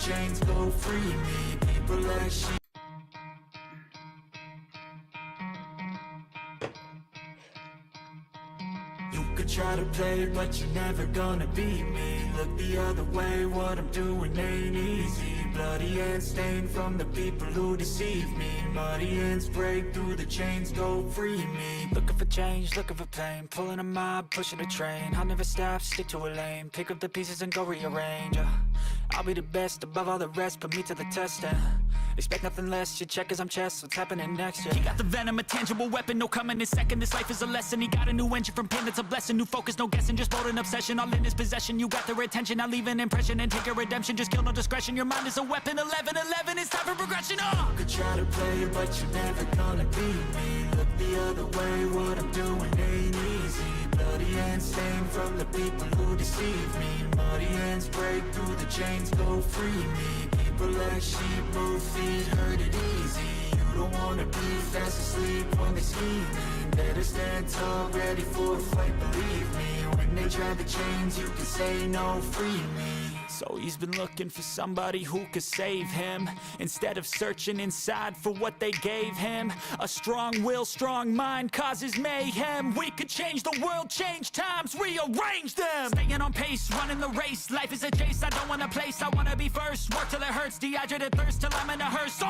chains go free me. People like sheep. You could try to play, but you're never gonna beat me. Look the other way, what I'm doing ain't easy. Bloody hands stained from the people who deceive me. Muddy hands break through the chains, go free me. Looking for change, looking for pain. Pulling a mob, pushing a train. I'll never stop, stick to a lane. Pick up the pieces and go rearrange. I'll be the best above all the rest, put me to the test and expect nothing less. Your check as I'm chess, what's happening next? Yeah. He got the venom, a tangible weapon, no coming in second. This life is a lesson. He got a new engine from pain, that's a blessing. New focus, no guessing, just bold and obsession. All in his possession, you got their attention. I'll leave an impression and take your redemption. Just kill no discretion, your mind is a weapon. 11-11, it's time for progression. You could try to play, but you're never gonna beat me. Look the other way, what I'm doing ain't easy. Bloody hands stained from the people who deceive me. Muddy hands break through the chains, go free me. People like sheep move feet, hurt it easy. You don't wanna be fast asleep when they scheming. Better stand tall, ready for a fight, believe me. When they try the chains, you can say no, free me. So he's been looking for somebody who could save him, instead of searching inside for what they gave him. A strong will, strong mind causes mayhem. We could change the world, change times, rearrange them. Staying on pace, running the race. Life is a chase, I don't want a place. I wanna be first, work till it hurts. Dehydrated thirst till I'm in a hearse.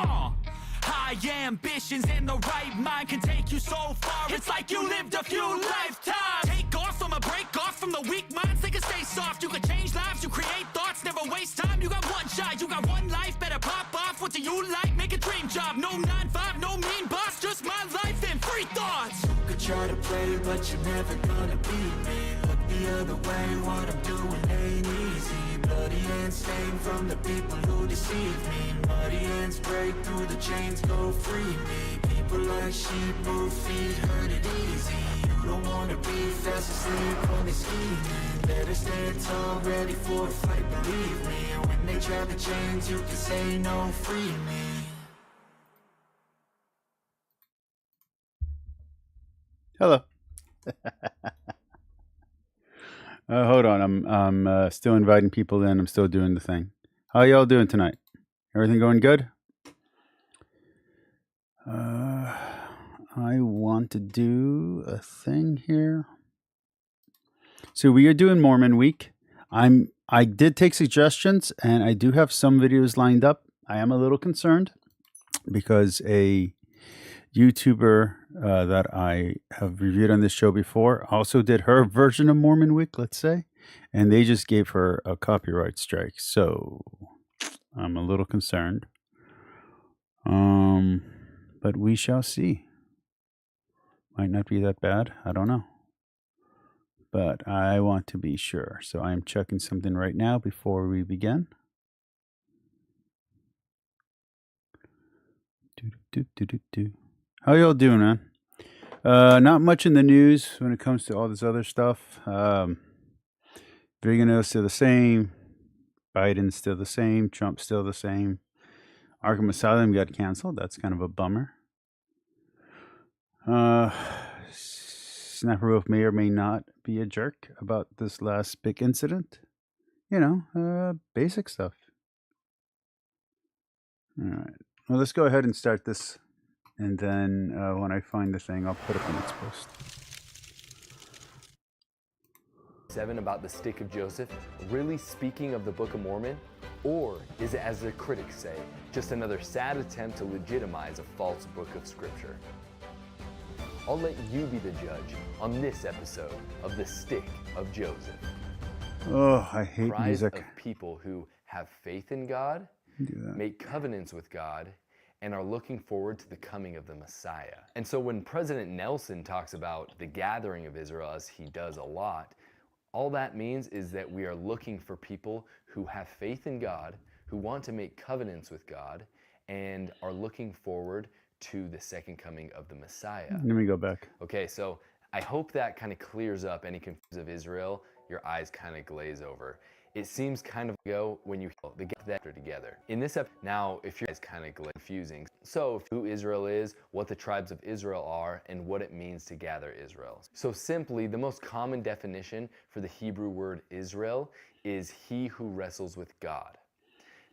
High ambitions in the right mind can take you so far. It's like you lived a few lifetimes. Take off from a break off from the weak minds. They can stay soft. You can change lives. You create thoughts. Never waste time. You got one shot. You got one life. Better pop off. What do you like? Make a dream job. No 9-5. No mean boss. Just my life and free thoughts. You could try to play, but you're never gonna beat me. Look the other way. What I'm doing ain't easy. Bloody hands stained from the people who deceive me. Muddy hands break through the chains, go free me. People like sheep move feet, hurt it easy. You don't wanna be fast asleep when they scheming. Better stand tall, ready for a fight, believe me. When they try the chains, you can say no, free me. Hello. Hold on, I'm still inviting people in. I'm still doing the thing. How y'all doing tonight? Everything going good? I want to do a thing here. So we are doing Mormon week. I did take suggestions, and I do have some videos lined up. I am a little concerned because a YouTuber that I have reviewed on this show before also did her version of Mormon Week, let's say, and they just gave her a copyright strike. So I'm a little concerned. But we shall see. Might not be that bad. I don't know. But I want to be sure. So I'm checking something right now before we begin. How y'all doing, man? Not much in the news when it comes to all this other stuff. Vigano's still the same. Biden's still the same. Trump's still the same. Arkham Asylum got canceled. That's kind of a bummer. Snapper Wolf may or may not be a jerk about this last big incident. You know, basic stuff. All right. Well, let's go ahead and start this. And then when I find the thing, I'll put up the next post. 7 about the stick of Joseph really speaking of the Book of Mormon? Or is it, as the critics say, just another sad attempt to legitimize a false book of scripture? I'll let you be the judge on this episode of The Stick of Joseph. Oh, I hate music. Of people who have faith in God, make covenants with God, and are looking forward to the coming of the Messiah. And so when President Nelson talks about the gathering of Israel, as he does a lot, all that means is that we are looking for people who have faith in God, who want to make covenants with God, and are looking forward to the second coming of the Messiah. Let me go back. Okay, so I hope that kind of clears up any confusion of Israel. Your eyes kind of glaze over. It seems kind of go when you the get that together. In this episode, now if your eyes kind of confusing. So who Israel is, what the tribes of Israel are, and what it means to gather Israel. So simply, the most common definition for the Hebrew word Israel is he who wrestles with God.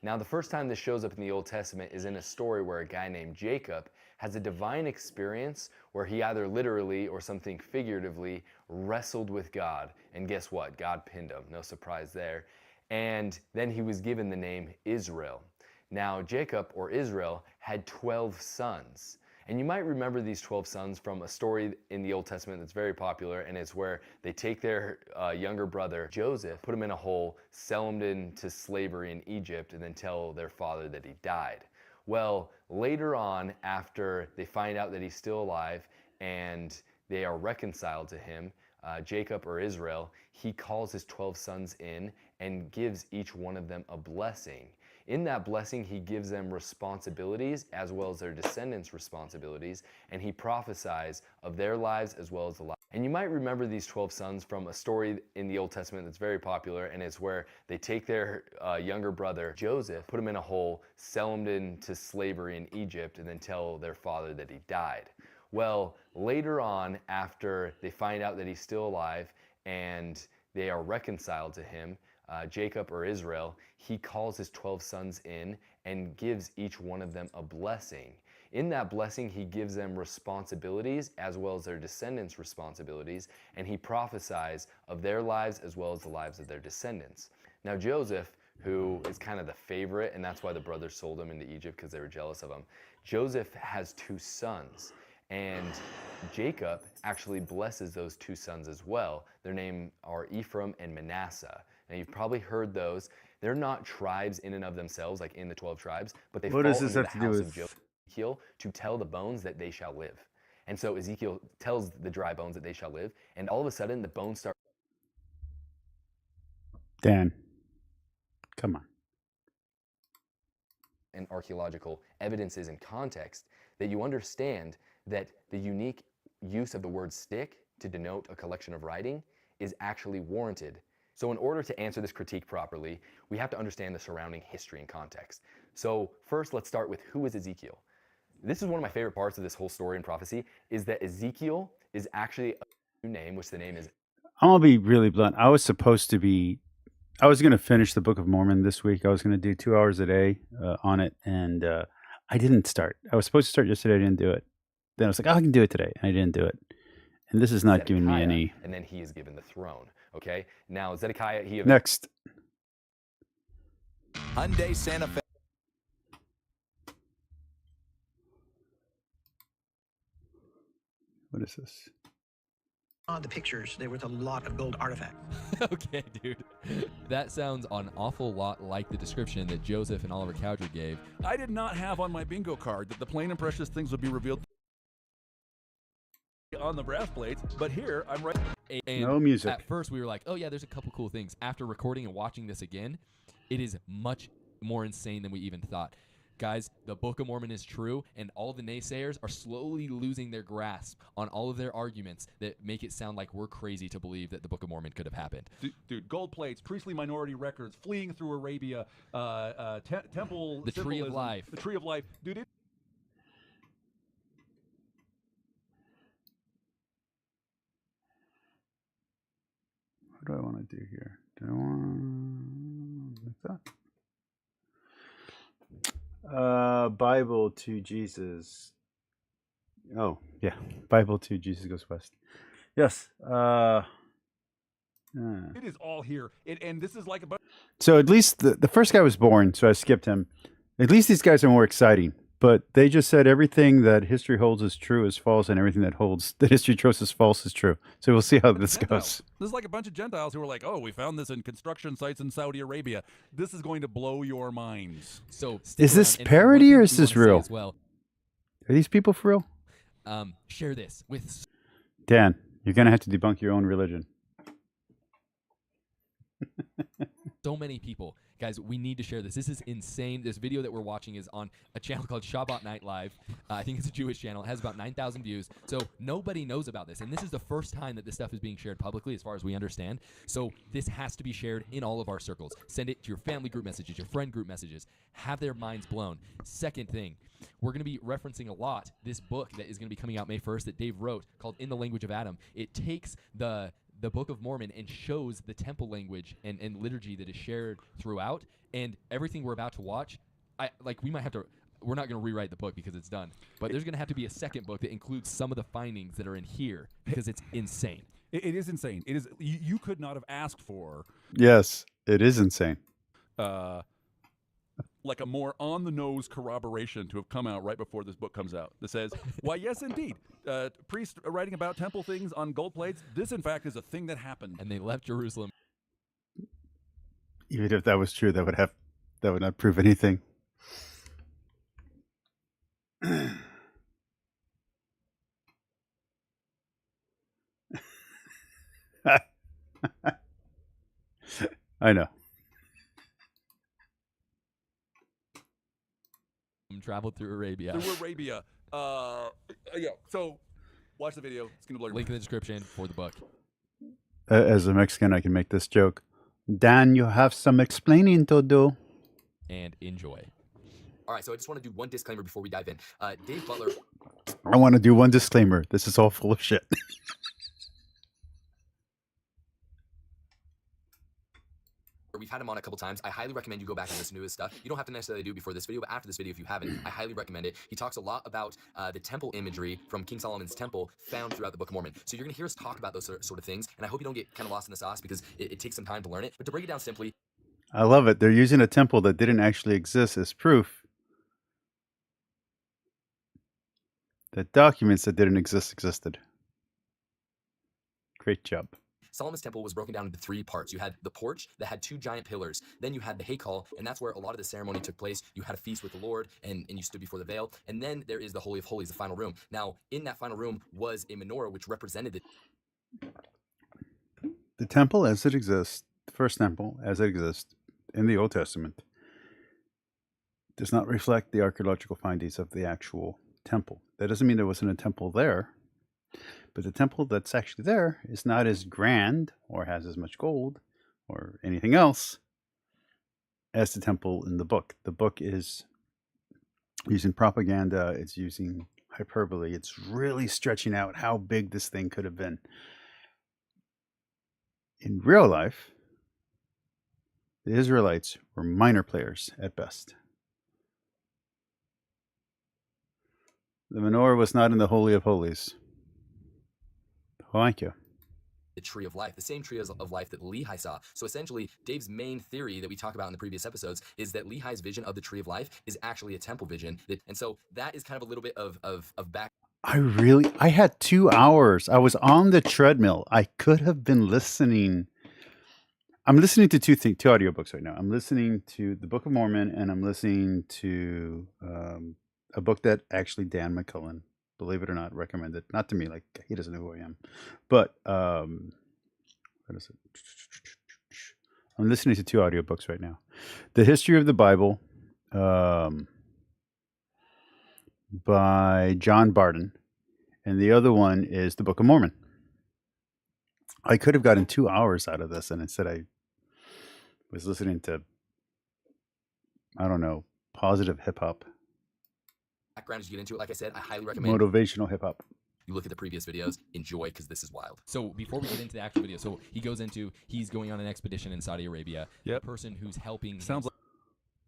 Now, the first time this shows up in the Old Testament is in a story where a guy named Jacob has a divine experience where he either literally or something figuratively wrestled with God. And guess what? God pinned him. No surprise there. And then he was given the name Israel. Now, Jacob, or Israel, had 12 sons. And you might remember these 12 sons from a story in the Old Testament that's very popular, and it's where they take their younger brother, Joseph, put him in a hole, sell him into slavery in Egypt, and then tell their father that he died. Well, later on, after they find out that he's still alive and they are reconciled to him, Jacob, or Israel, he calls his 12 sons in and gives each one of them a blessing. In that blessing, he gives them responsibilities as well as their descendants' responsibilities, and he prophesies of their lives as well as the lives. And you might remember these 12 sons from a story in the Old Testament that's very popular, and it's where they take their younger brother, Joseph, put him in a hole, sell him into slavery in Egypt, and then tell their father that he died. Well, later on, after they find out that he's still alive and they are reconciled to him, Jacob, or Israel, he calls his 12 sons in and gives each one of them a blessing. In that blessing, he gives them responsibilities as well as their descendants' responsibilities, and he prophesies of their lives as well as the lives of their descendants. Now, Joseph, who is kind of the favorite, and that's why the brothers sold him into Egypt, because they were jealous of him. Joseph has 2 sons, and Jacob actually blesses those 2 sons as well. Their names are Ephraim and Manasseh. Now, you've probably heard those. They're not tribes in and of themselves, like in the 12 tribes, but they fall into the house of Ezekiel to tell the bones that they shall live. And so Ezekiel tells the dry bones that they shall live, and all of a sudden the bones start. Dan, come on. And archaeological evidences and context, that you understand that the unique use of the word stick to denote a collection of writing is actually warranted. So in order to answer this critique properly, we have to understand the surrounding history and context. So first, let's start with who is Ezekiel. This is one of my favorite parts of this whole story and prophecy, is that Ezekiel is actually a new name, which the name is... I'm going to be really blunt. I was going to finish the Book of Mormon this week. I was going to do 2 hours a day on it, and I didn't start. I was supposed to start yesterday. I didn't do it. Then I was like, oh, I can do it today, and I didn't do it. And this is not giving me any... And then he is given the throne. Okay, now Zedekiah, Next. Hyundai Santa Fe. What is this? On the pictures, there was a lot of gold artifacts. Okay, dude. That sounds an awful lot like the description that Joseph and Oliver Cowdery gave. I did not have on my bingo card that the plain and precious things would be revealed on the brass plates, but here I'm right. And no music. At first, we were like, oh, yeah, there's a couple cool things. After recording and watching this again, it is much more insane than we even thought. Guys, the Book of Mormon is true, and all the naysayers are slowly losing their grasp on all of their arguments that make it sound like we're crazy to believe that the Book of Mormon could have happened. Dude, gold plates, priestly minority records, fleeing through Arabia, temple, the Tree of Life. The Tree of Life. Dude, What do I want to do here? Do I want like that? Bible to Jesus. Oh, yeah. Bible to Jesus Goes West. Yes. It is all here. And this is like a... So at least the first guy was born, so I skipped him. At least these guys are more exciting. But they just said everything that history holds as true is false, and everything that history throws as false is true. So we'll see how this goes. This is like a bunch of Gentiles who are like, oh, we found this in construction sites in Saudi Arabia. This is going to blow your minds. So is this parody or is this real? Well, are these people for real? Share this with... Dan, you're going to have to debunk your own religion. So many people. Guys, we need to share this. This is insane. This video that we're watching is on a channel called Shabbat Night Live. I think it's a Jewish channel. It has about 9,000 views. So nobody knows about this. And this is the first time that this stuff is being shared publicly as far as we understand. So this has to be shared in all of our circles. Send it to your family group messages, your friend group messages. Have their minds blown. Second thing, we're going to be referencing a lot this book that is going to be coming out May 1st that Dave wrote called In the Language of Adam. It takes the the Book of Mormon and shows the temple language and liturgy that is shared throughout. And everything we're about to watch, we might have to. We're not going to rewrite the book because it's done, but there's going to have to be a second book that includes some of the findings that are in here because it's insane. It is insane. It is. You could not have asked for. Yes, it is insane. Like a more on-the-nose corroboration to have come out right before this book comes out that says, why, yes, indeed, priests writing about temple things on gold plates, this, in fact, is a thing that happened. And they left Jerusalem. Even if that was true, that would not prove anything. I know. Traveled through Arabia. Through Arabia. Yeah, so watch the video. It's going to blow your Link in the description for the book. As a Mexican, I can make this joke. Dan, you have some explaining to do. And enjoy. All right, so I just want to do one disclaimer before we dive in. Dave Butler. I want to do one disclaimer. This is all full of shit. We've had him on a couple times. I highly recommend you go back and listen to his stuff. You don't have to necessarily do it before this video, but after this video, if you haven't, I highly recommend it. He talks a lot about the temple imagery from King Solomon's temple found throughout the Book of Mormon. So you're going to hear us talk about those sort of things, and I hope you don't get kind of lost in the sauce because it takes some time to learn it. But to break it down simply, I love it. They're using a temple that didn't actually exist as proof that documents that didn't exist existed. Great job. Solomon's temple was broken down into 3 parts. You had the porch that had 2 giant pillars. Then you had the Haykal, and that's where a lot of the ceremony took place. You had a feast with the Lord, and you stood before the veil. And then there is the Holy of Holies, the final room. Now, in that final room was a menorah, which represented The temple as it exists, the first temple as it exists in the Old Testament, does not reflect the archaeological findings of the actual temple. That doesn't mean there wasn't a temple there. But the temple that's actually there is not as grand or has as much gold or anything else as the temple in the book. The book is using propaganda. It's using hyperbole. It's really stretching out how big this thing could have been. In real life, the Israelites were minor players at best. The menorah was not in the Holy of Holies. Thank you. the tree of life, the same tree of life that Lehi saw. So essentially, Dave's main theory that we talked about in the previous episodes is that Lehi's vision of the tree of life is actually a temple vision. And so that is kind of a little bit of back. I had 2 hours. I was on the treadmill. I could have been listening. I'm listening to two audiobooks right now. I'm listening to the Book of Mormon, and I'm listening to a book that actually Dan McCullen, believe it or not, recommended. Not to me, like he doesn't know who I am. But what is it? I'm listening to 2 audiobooks right now. The History of the Bible by John Barton, and the other one is the Book of Mormon. I could have gotten 2 hours out of this, and instead I was listening to, I don't know, positive hip-hop. Background as you get into it, like I said, I highly recommend Motivational hip-hop. you look at the previous videos, enjoy, because this is wild. So before we get into the actual video, so he's going on an expedition in Saudi Arabia. Yep. The person who's helping Sounds like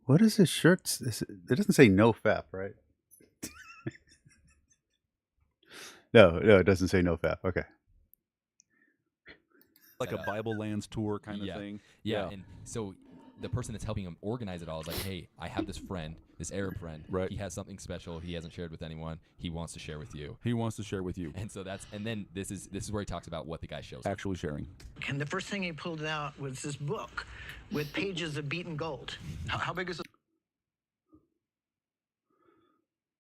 What is his shirt? It doesn't say no fap, right? No, it doesn't say no fap. Okay. a Bible Lands tour kind of thing. Yeah, and so the person that's helping him organize it all is like, hey, I have this friend, this Arab friend. Right. He has something special he hasn't shared with anyone. He wants to share with you. He wants to share with you. And so then this is where he talks about what the guy shows. Actually sharing. And the first thing he pulled out was this book with pages of beaten gold. How big is it?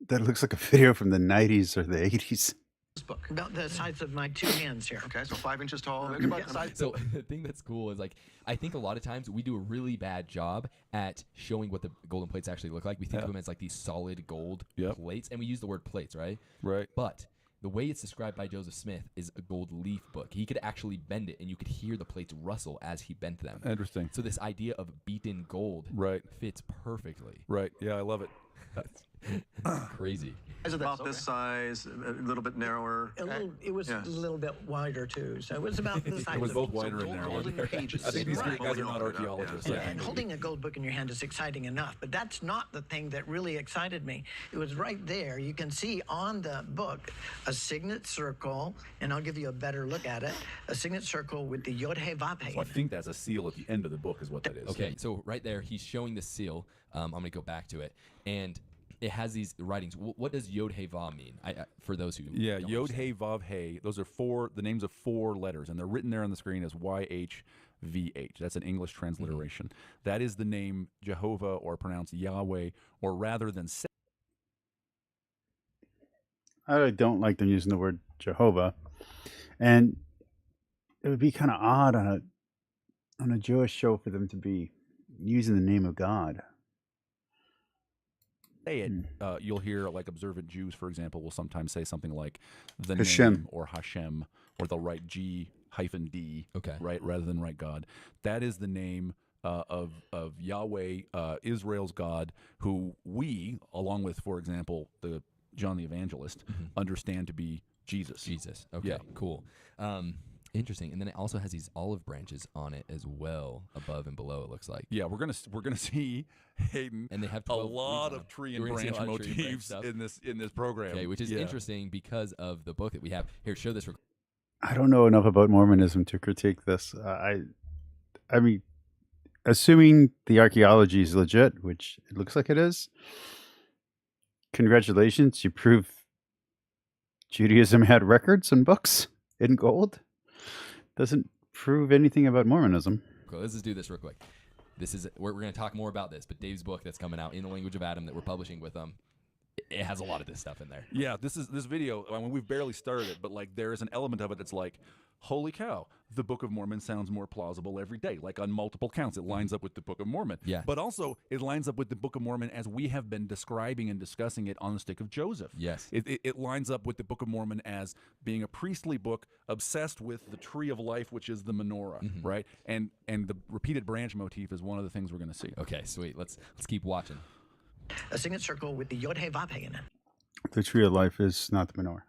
That looks like a video from the 90s or the 80s. This book? About the size of my 2 hands here. Okay, so 5 inches tall. Look about the size. So the thing that's cool is like I think a lot of times we do a really bad job at showing what the golden plates actually look like. We think of them as like these solid gold plates, and we use the word plates, right? Right. But the way it's described by Joseph Smith is a gold leaf book. He could actually bend it, and you could hear the plates rustle as he bent them. Interesting. So this idea of beaten gold Right. fits perfectly. Right. Yeah, I love it. Crazy. About this size, a little bit narrower. It was a little bit wider too, so it was about the size. It was of both wider and narrower. holding pages. I think these Right. guys are not archaeologists. And holding a gold book in your hand is exciting enough, but that's not the thing that really excited me. It was right there. You can see on the book a signet circle, and I'll give you a better look at it. A signet circle with the Yod He Vav He. So I think that's a seal at the end of the book is what that is. Okay, so right there, he's showing the seal. I'm going to go back to it. And it has these writings. What does Yod He Vav mean? For those who Yeah, don't Yod understand. He Vav He. Those are the names of 4 letters, and they're written there on the screen as YHVH. That's an English transliteration. That is the name Jehovah, or pronounced Yahweh, or rather than I don't like them using the word Jehovah, and it would be kind of odd on a Jewish show for them to be using the name of God. say it, you'll hear like observant Jews, for example, will sometimes say something like the Hashem. name or Hashem, or they'll write G-D, Okay. right, rather than write God. That is the name of Yahweh, Israel's God, who we, along with, for example, the John the Evangelist, understand to be Jesus. Jesus. Okay, Yeah. cool. Interesting. And then it also has these olive branches on it as well, above and below, it looks like. Yeah, we're gonna see, Hayden, And they have a 12 lot leaves on of them. tree We're and gonna see a branch lot of tree and branch motifs stuff. in this program. Okay, which is Yeah. interesting because of the book that we have. Here, show this. I don't know enough about Mormonism to critique this. I mean, assuming the archaeology is legit, which it looks like it is, congratulations, you prove Judaism had records and books in gold. Doesn't prove anything about Mormonism. Cool. Let's just do this real quick. This is we're going to talk more about this, but Dave's book that's coming out in the language of Adam that we're publishing with them, it has a lot of this stuff in there. Yeah, this video. I mean, we've barely started it, but like there is an element of it that's like, holy cow, the Book of Mormon sounds more plausible every day. Like on multiple counts, it lines up with the Book of Mormon. Yeah. But also, it lines up with the Book of Mormon as we have been describing and discussing it on the Stick of Joseph. Yes. It lines up with the Book of Mormon as being a priestly book obsessed with the tree of life, which is the menorah, right? And the repeated branch motif is one of the things we're going to see. Okay, sweet. Let's keep watching. A signet circle with the Yod He Vav He in it. The tree of life is not the menorah.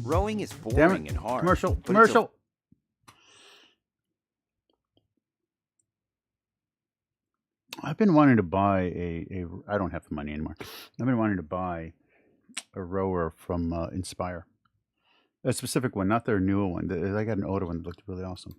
Rowing is Damn boring it. and hard. Commercial. but it's a- Commercial. I've been wanting to buy a. I don't have the money anymore. I've been wanting to buy a rower from Inspire. A specific one, not their newer one. I got an older one that looked really awesome.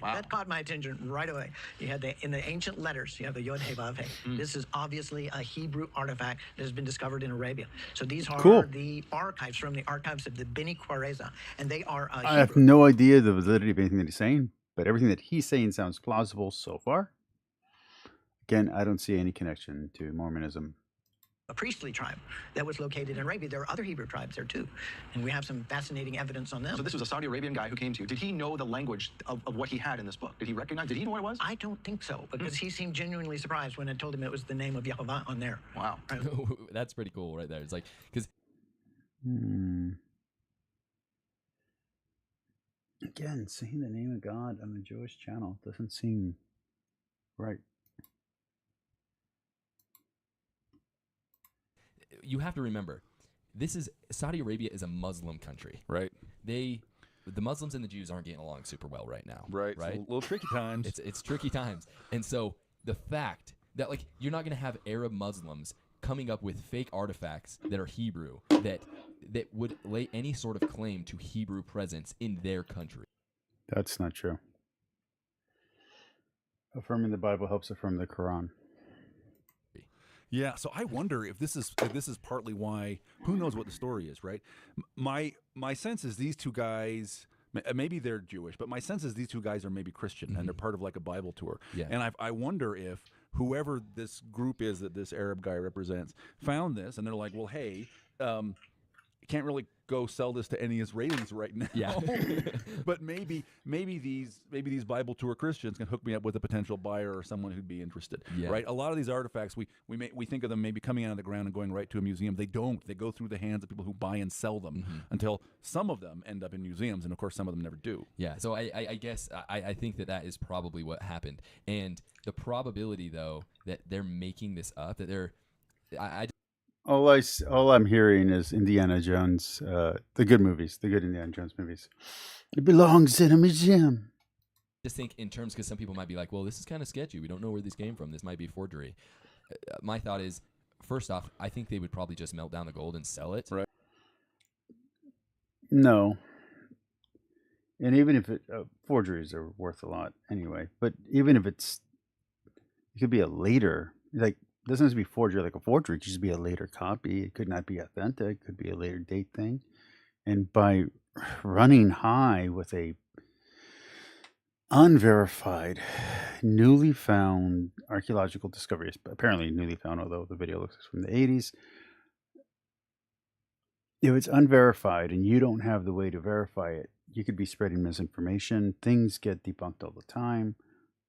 That caught my attention right away. You had in the ancient letters, you have the Yod He Vav He. This is obviously a Hebrew artifact that has been discovered in Arabia. So these are Cool. the archives from the archives of the Beni Quareza, and they are I have Hebrew. no idea the validity of anything that he's saying, but everything that he's saying sounds plausible so far. Again, I don't see any connection to Mormonism. A priestly tribe that was located in Arabia. There are other Hebrew tribes there too, and we have some fascinating evidence on them. So this was a Saudi Arabian guy who came to you. Did he know the language of what he had in this book? Did he recognize? Did he know what it was? I don't think so, because he seemed genuinely surprised when I told him it was the name of Yehovah on there. Wow. That's pretty cool right there. It's like, because Again, saying the name of God on the Jewish channel doesn't seem right. you have to remember, Saudi Arabia is a Muslim country. Right. The Muslims and the Jews aren't getting along super well right now. Right. Right. It's a little tricky times. It's tricky times. And so the fact that like you're not going to have Arab Muslims coming up with fake artifacts that are Hebrew that would lay any sort of claim to Hebrew presence in their country. That's not true. Affirming the Bible helps affirm the Quran. Yeah, so I wonder if this is partly why. Who knows what the story is, right? My sense is these two guys, maybe they're Jewish, but my sense is these two guys are maybe Christian and they're part of like a Bible tour. Yeah. And I wonder if whoever this group is that this Arab guy represents found this and they're like, well, hey, can't really go sell this to any Israelis right now. Yeah. But maybe these Bible tour Christians can hook me up with a potential buyer or someone who'd be interested. Yeah. Right? A lot of these artifacts we think of them maybe coming out of the ground and going right to a museum. They don't. They go through the hands of people who buy and sell them until some of them end up in museums, and of course some of them never do. Yeah, so I guess I think that is probably what happened. And the probability, though, that they're making this up, that they're... All I'm hearing is Indiana Jones, the good movies, the good Indiana Jones movies. It belongs in a museum. Just think in terms, because some people might be like, well, this is kind of sketchy. We don't know where these came from. This might be forgery. My thought is, first off, I think they would probably just melt down the gold and sell it. Right. No. And even if forgeries are worth a lot anyway, but even if it could be a later, like, it doesn't have to be forgery like a forgery. It could just be a later copy. It could not be authentic. It could be a later date thing. And by running high with a unverified, newly found archaeological discovery, apparently newly found, although the video looks from the 80s, if it's unverified and you don't have the way to verify it, you could be spreading misinformation. Things get debunked all the time.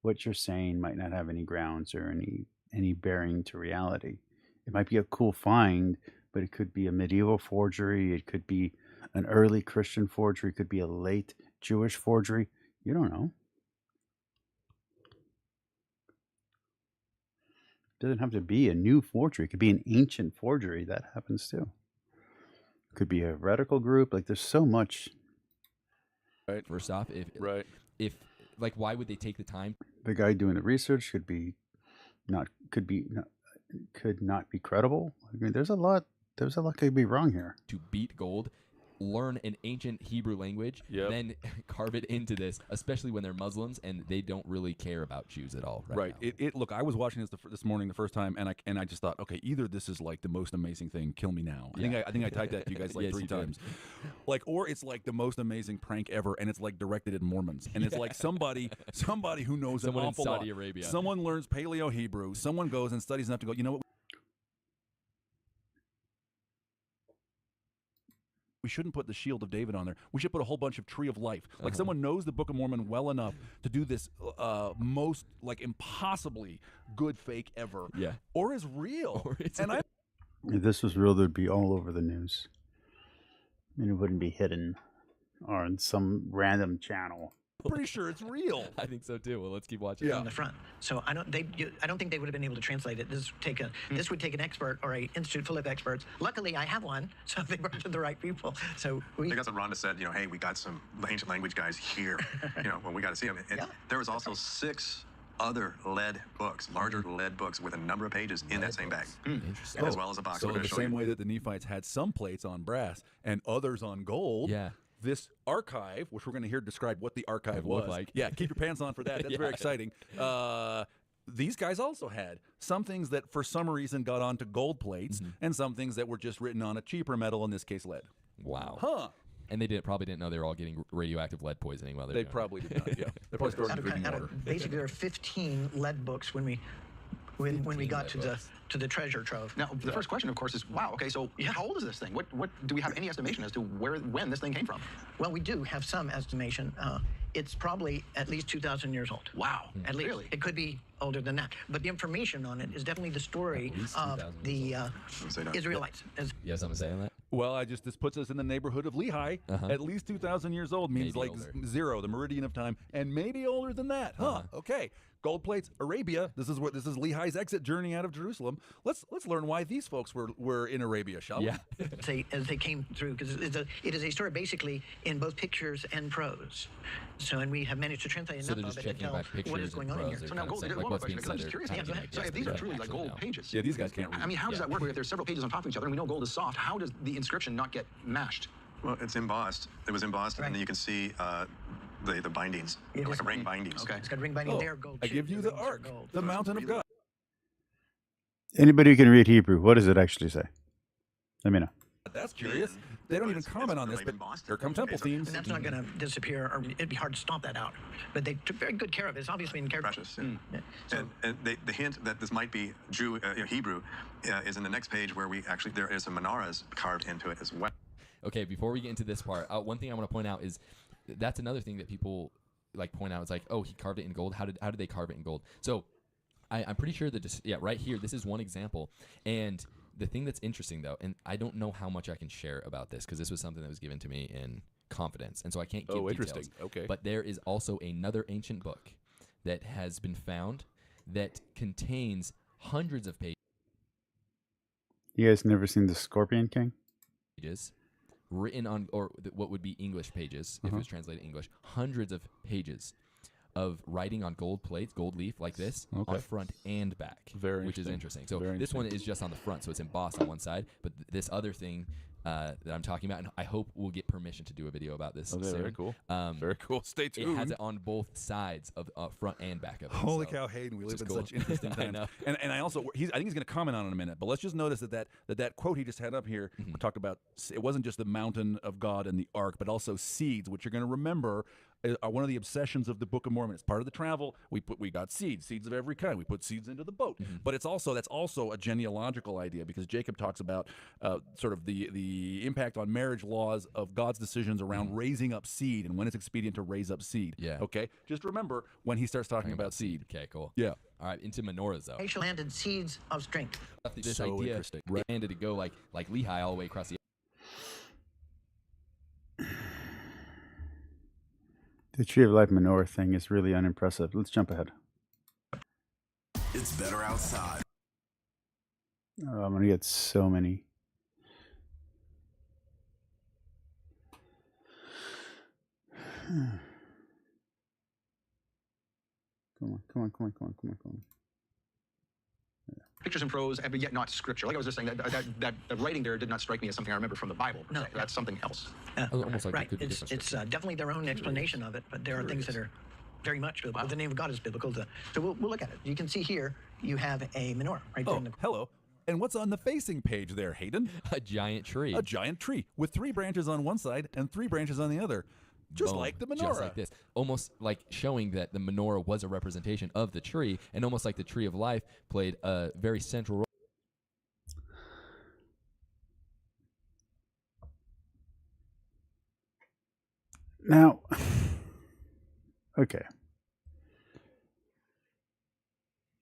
What you're saying might not have any grounds or any bearing to reality. It might be a cool find, but it could be a medieval forgery. It could be an early Christian forgery. It could be a late Jewish forgery. You don't know. It doesn't have to be a new forgery. It could be an ancient forgery. That happens too. It could be a heretical group. Like, there's so much. Right. First off, if like, why would they take the time? The guy doing the research could not be credible. I mean, there's a lot could be wrong here. To beat gold, learn an ancient Hebrew language, then carve it into this, especially when they're Muslims and they don't really care about Jews at all. Right. Now. Look, I was watching this morning the first time, and I just thought, okay, either this is like the most amazing thing, kill me now. I think I typed that to you guys like Yes, 3 you did. times, like, or it's like the most amazing prank ever, and it's like directed at Mormons, and it's like somebody who knows Someone an in awful Saudi lot. Arabia. Someone learns Paleo Hebrew. Someone goes and studies enough to go, you know what? We shouldn't put the Shield of David on there. We should put a whole bunch of Tree of Life. Like, someone knows the Book of Mormon well enough to do this most, like, impossibly good fake ever. Yeah. Or is real. If this was real, there'd be all over the news. And it wouldn't be hidden or on some random channel. I'm pretty sure it's real. I think so too. Well, let's keep watching. On the front. So I don't think they would have been able to translate it. This would take an expert or an institute full of experts. Luckily, I have one, so they brought to the right people. So I think that's what Rhonda said. Hey, we got some ancient language guys here. Well, we got to see them. And there was also 6 other lead books, larger lead books with a number of pages in that same bag, Interesting. as well as a box. So We're in going the to show same you. way that the Nephites had some plates on brass and others on gold, this archive, which we're going to hear describe what the archive was. Like. Yeah, keep your pants on for that. That's very exciting. These guys also had some things that for some reason got onto gold plates and some things that were just written on a cheaper metal, in this case lead. Wow. Huh. And they probably didn't know they were all getting radioactive lead poisoning while They probably did not, yeah. They're probably stored in drinking water. Basically, there are 15 lead books when we got to the treasure trove. Now, the first question, of course, is, wow, okay, so how old is this thing? What do we have any estimation as to when this thing came from? Well, we do have some estimation. It's probably at least 2,000 years old. Wow. At least. Really? It could be older than that. But the information on it is definitely the story of the Israelites. You have something to say on that? Well, this puts us in the neighborhood of Lehi. At least 2,000 years old means Maybe like older. 0, the meridian of time, and maybe older than that. Okay. Gold plates, Arabia. This is Lehi's exit journey out of Jerusalem. Let's learn why these folks were in Arabia, shall we? As they came through, because it is a story basically in both pictures and prose. So, and we have managed to translate So enough they're of just it to checking tell back pictures what is and going on in prose. here. So now, Kind of gold, saying, one like, more what's being question, because I'm just said curious. there, Yeah, how do you so guess if these they're are truly like actually gold know? pages. Yeah, these guys can't read. I mean, how does that work? If there's several pages on top of each other and we know gold is soft, how does the inscription not get mashed? Well, it's embossed. It was embossed, and then you can see the bindings, like ring bindings. Okay. It's got ring binding there, gold. I give you the ark, the mountain of God. Anybody who can read Hebrew, what does it actually say? Let me know. That's curious. They don't even comment on this, but here come temple themes. And that's not going to disappear, or it'd be hard to stomp that out. But they took very good care of it. It's obviously in character. Precious. Yeah. So, and the hint that this might be Hebrew is in the next page, where there is some menorahs carved into it as well. Okay, before we get into this part, one thing I want to point out is that's another thing that people like point out. It's like, oh, he carved it in gold. How did they carve it in gold? So I'm pretty sure that right here, this is one example. And the thing that's interesting though, and I don't know how much I can share about this because this was something that was given to me in confidence, and so I can't give details. Interesting. Okay. But there is also another ancient book that has been found that contains hundreds of You guys never seen the Scorpion King? pages written on, or what would be English pages if it was translated English, hundreds of pages of writing on gold plates, gold leaf like this, on front and back, which is interesting. So this one is just on the front, so it's embossed on one side, but this other thing that I'm talking about, and I hope we'll get permission to do a video about this soon. Very cool. Very cool. Stay tuned. It has it on both sides of front and back of it. Holy cow, Hayden! We live in such interesting times. And I also, I think he's going to comment on it in a minute. But let's just notice that quote he just had up here talked about. It wasn't just the mountain of God and the ark, but also seeds, which you're going to remember are one of the obsessions of the Book of Mormon. It's part of the travel. We got seeds of every kind. We put seeds into the boat. But that's also a genealogical idea, because Jacob talks about sort of the impact on marriage laws of God's decisions around raising up seed and when it's expedient to raise up seed. Yeah. Okay. Just remember when he starts talking about seed. Okay, cool. Yeah. All right, into menorahs though. They shall landed seeds of strength. This So idea interesting. landed to go like Lehi all the way across the. The Tree of Life menorah thing is really unimpressive. Let's jump ahead. It's better outside. Oh, I'm gonna get so many. Come on. Pictures and prose, but yet not scripture. Like I was just saying, that writing there did not strike me as something I remember from the Bible. Per se. That's something else. Almost like Right. it could be It's different. definitely their own explanation of it, but there are things that are very much biblical. The name of God is biblical. So we'll look at it. You can see here you have a menorah right there. Oh, hello. And what's on the facing page there, Hayden? A giant tree. A giant tree with 3 branches on one side and 3 branches on the other. Just Boom. like the menorah. Just like this. Almost like showing that the menorah was a representation of the tree, and almost like the tree of life played a very central role. Now, okay.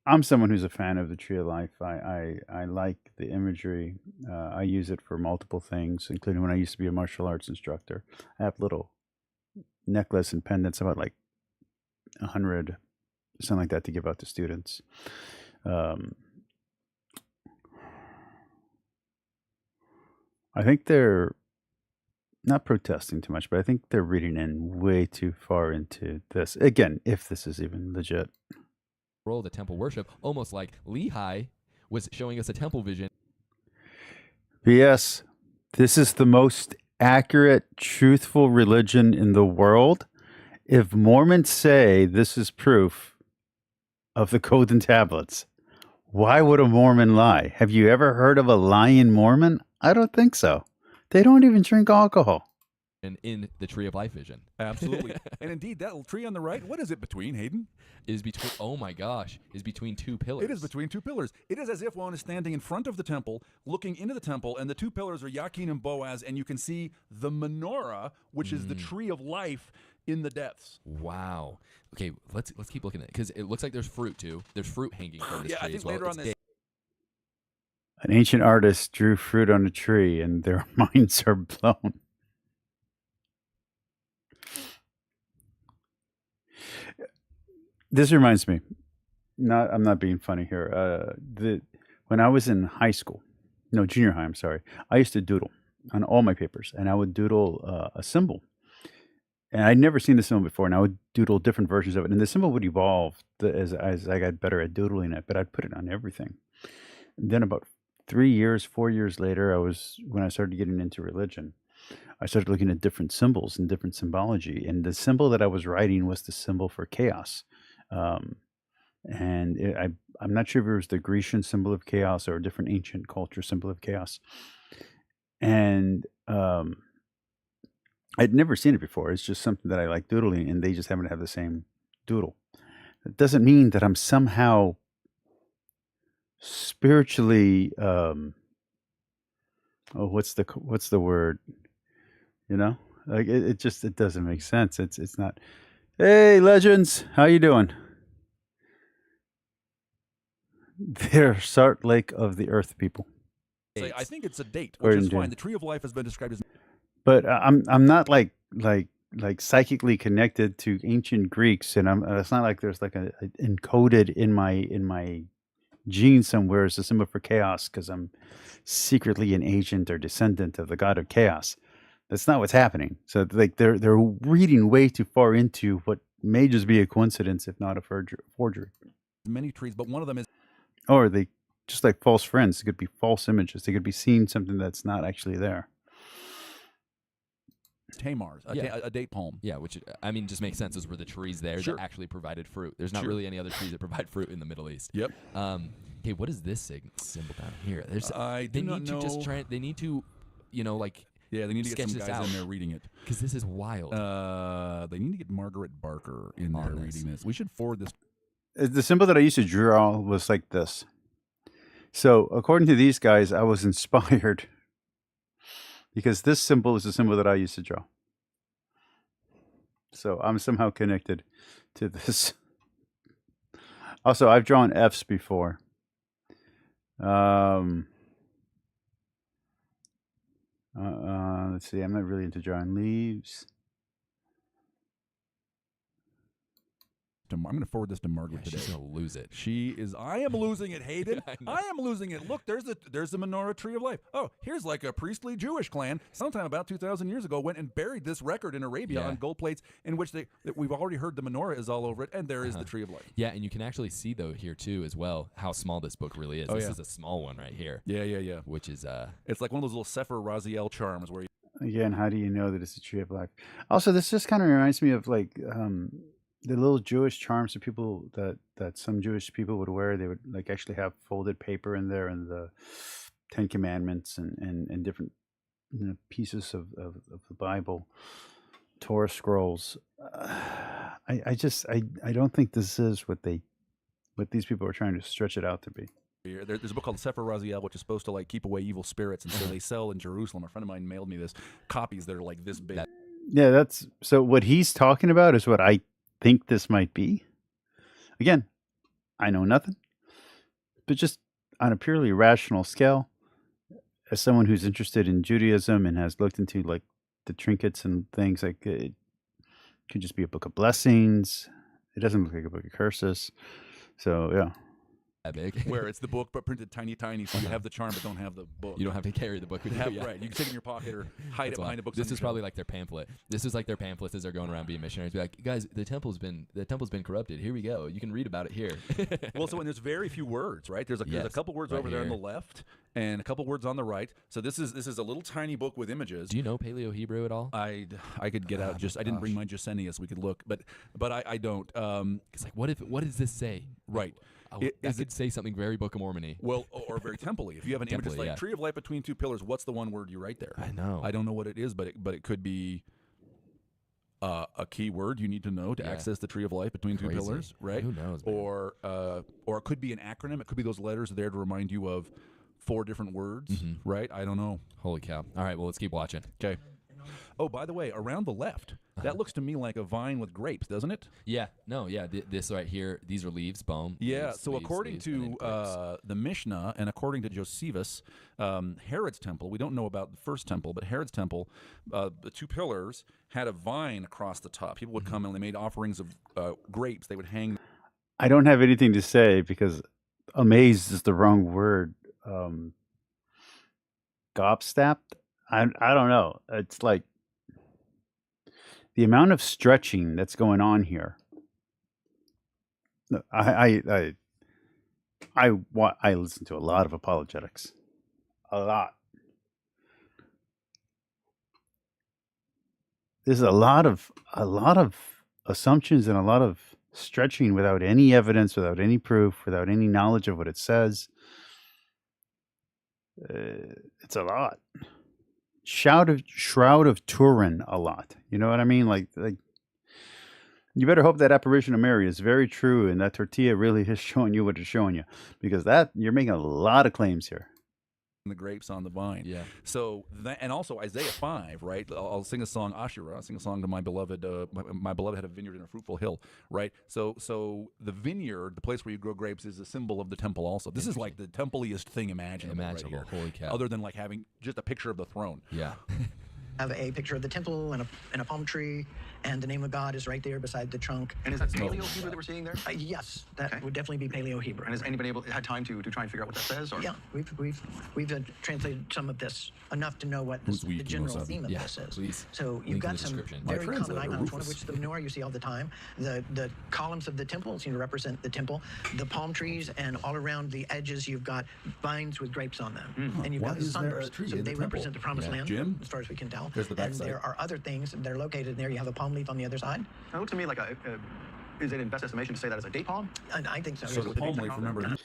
I'm someone who's a fan of the Tree of Life. I like the imagery. I use it for multiple things, including when I used to be a martial arts instructor. I have little necklace and pendants, about like 100, something like that, to give out to students. I think they're not protesting too much, but I think they're reading in way too far into this. Again, if this is even legit. Role of the temple worship, almost like Lehi was showing us a temple vision. BS. This is the most accurate, truthful religion in the world. If Mormons say this is proof of the golden tablets, why would a Mormon lie? Have you ever heard of a lying Mormon? I don't think so. They don't even drink alcohol. And in the Tree of Life vision. Absolutely. And indeed, that tree on the right, what is it between, Hayden? Is between, oh my gosh, is between 2 pillars. It is between 2 pillars. It is as if one is standing in front of the temple, looking into the temple, and the 2 pillars are Yakin and Boaz, and you can see the menorah, which is the tree of life in the depths. Wow. Okay, let's keep looking at it, because it looks like there's fruit too. There's fruit hanging from this Yeah, tree I think as well. later on this. An ancient artist drew fruit on a tree, and their minds are blown. This reminds me, I'm not being funny here. When I was in high school, no, junior high, I'm sorry, I used to doodle on all my papers, and I would doodle a symbol. And I'd never seen the symbol before, and I would doodle different versions of it. And the symbol would evolve as I got better at doodling it, but I'd put it on everything. And then about 4 years later, when I started getting into religion, I started looking at different symbols and different symbology. And the symbol that I was writing was the symbol for chaos. I'm not sure if it was the Grecian symbol of chaos or a different ancient culture symbol of chaos. And I'd never seen it before. It's just something that I like doodling, and they just happen to have the same doodle. It doesn't mean that I'm somehow spiritually what's the word? You know, like it just it doesn't make sense. It's not. Hey, legends, how you doing? They're Salt Lake of the Earth people. Say, I think it's a date, which According is to- fine. The tree of life has been described as But I'm not like psychically connected to ancient Greeks, and it's not like there's like a encoded in my gene somewhere as a symbol for chaos because I'm secretly an agent or descendant of the god of chaos. That's not what's happening. So like they're reading way too far into what may just be a coincidence, if not a forgery. many trees, but one of them is Or they just like false friends. It could be false images. They could be seeing something that's not actually there. Tamar's, a date palm. Yeah, which I mean just makes sense. Those were the trees there Sure. that actually provided fruit. There's not Sure. really any other trees that provide fruit in the Middle East. Yep. Okay, what is this symbol down here? There's I they do not need to just know. try. They need to, like Yeah, they need to get sketch some this guys out. in there reading it. because this is wild. They need to get Margaret Barker in there On this. reading this. We should forward this. The symbol that I used to draw was like this. So according to these guys, I was inspired because this symbol is the symbol that I used to draw. So I'm somehow connected to this. Also, I've drawn Fs before. Let's see. I'm not really into drawing leaves. I'm going to forward this to Margaret today. She's gonna lose it. She is. I am losing it, Hayden. I know. I am losing it. Look, there's the menorah tree of life. Oh, here's like a priestly Jewish clan. Sometime about 2,000 years ago, went and buried this record in Arabia Yeah. on gold plates, in which we've already heard the menorah is all over it, and there is the tree of life. Yeah, and you can actually see though here too as well how small this book really is. Oh, This yeah. is a small one right here, Yeah. which is It's like one of those little Sefer Raziel charms where you. Again, how do you know that it's a tree of life? Also, this just kind of reminds me of like the little Jewish charms that people that some Jewish people would wear. They would like actually have folded paper in there and the Ten Commandments and different pieces of the Bible, Torah scrolls. I don't think this is what these people are trying to stretch it out to be. There's a book called Sefer Raziel, which is supposed to like keep away evil spirits, and so they sell in Jerusalem. A friend of mine mailed me this copies that are like this big. Yeah, that's so. What he's talking about is what I think this might be. Again, I know nothing, but just on a purely rational scale, as someone who's interested in Judaism and has looked into like the trinkets and things, like it could just be a book of blessings. It doesn't look like a book of curses. So yeah. that big. Where it's the book but printed tiny, so you have the charm but don't have the book. You don't have to carry the book with you. Yeah. Right. You can stick it in your pocket or hide That's it behind wild. a book. This is probably like their pamphlet. This is like their pamphlets as they're going around being missionaries. Be like, guys, the temple's been corrupted. Here we go. You can read about it here. Well, so when there's very few words, right? There's a Yes, couple words right over there on the here. left and a couple words on the right. So this is a little tiny book with images. Do you know Paleo Hebrew at all? I could get out. I didn't bring my Jasenius. We could look, but I don't. It's like, what does this say? Right. That could say something very Book of Mormon-y. Well, or very temple-y. If you have an image that's Temple-y, like yeah. tree of life between two pillars, what's the one word you write there? I know. I don't know what it is, but it could be a key word you need to know to Yeah. access the tree of life between two Crazy. pillars, right? Who knows, man? Or it could be an acronym. It could be those letters there to remind you of 4 different words, Mm-hmm. right? I don't know. Holy cow. All right, well, let's keep watching. Okay. Oh, by the way, around the left, that looks to me like a vine with grapes, doesn't it? Yeah, no, yeah, this right here, these are leaves, boom. Yeah, leaves, so leaves, according leaves, and then to grapes. the Mishnah and according to Josephus, Herod's temple, we don't know about the first temple, but Herod's temple, the 2 pillars had a vine across the top. People would come and they made offerings of grapes. They would hang. I don't have anything to say because amazed is the wrong word. Gobstapped? I don't know. It's like the amount of stretching that's going on here. No, I listen to a lot of apologetics. A lot. There's a lot of assumptions and a lot of stretching without any evidence, without any proof, without any knowledge of what it says. It's a lot. Shroud of Turin, a lot. You know what I mean? Like you better hope that apparition of Mary is very true and that tortilla really is showing you what it's showing you, because that you're making a lot of claims here. the grapes on the vine. Yeah. So that, and also Isaiah 5, right? I'll sing a song, Asherah. I'll sing a song to my beloved. My beloved had a vineyard in a fruitful hill, right? So the vineyard, the place where you grow grapes, is a symbol of the temple. Also, this is like the temple-iest thing imaginable. Right here. Holy cow. Other than like having just a picture of the throne. Yeah. Have a picture of the temple and a palm tree, and the name of God is right there beside the trunk. And is that Paleo Hebrew that we're seeing there? Yes, that would definitely be Paleo Hebrew. And has anybody had time to try and figure out what that says? Or? Yeah, we've translated some of this enough to know what Who's we, the general Kimosabe? theme of Yeah, this is. please. So Link in you've got the some description. very My common translator, icons, one of Rufus. which the menorah you see all the time. The columns of the temple seem to represent the temple. The palm trees, and all around the edges you've got vines with grapes on them. And you've Why got the is there a sunburst. tree So in the they represent temple? the promised Yeah. land, Jim? as far as we can tell. There's the And backside. there are other things that are located there. You have a palm leaf on the other side. It looks to me like is it in best estimation to say that as a date palm? And I think so. So the palm leaf, remember?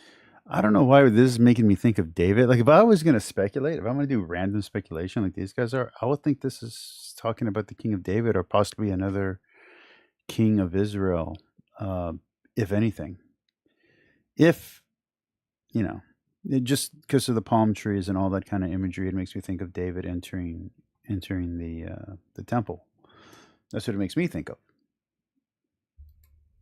I don't know why this is making me think of David. Like if I was going to speculate, if I'm going to do random speculation like these guys are, I would think this is talking about the king of David or possibly another king of Israel, if anything. If, just because of the palm trees and all that kind of imagery, it makes me think of David entering the temple. That's what it makes me think of.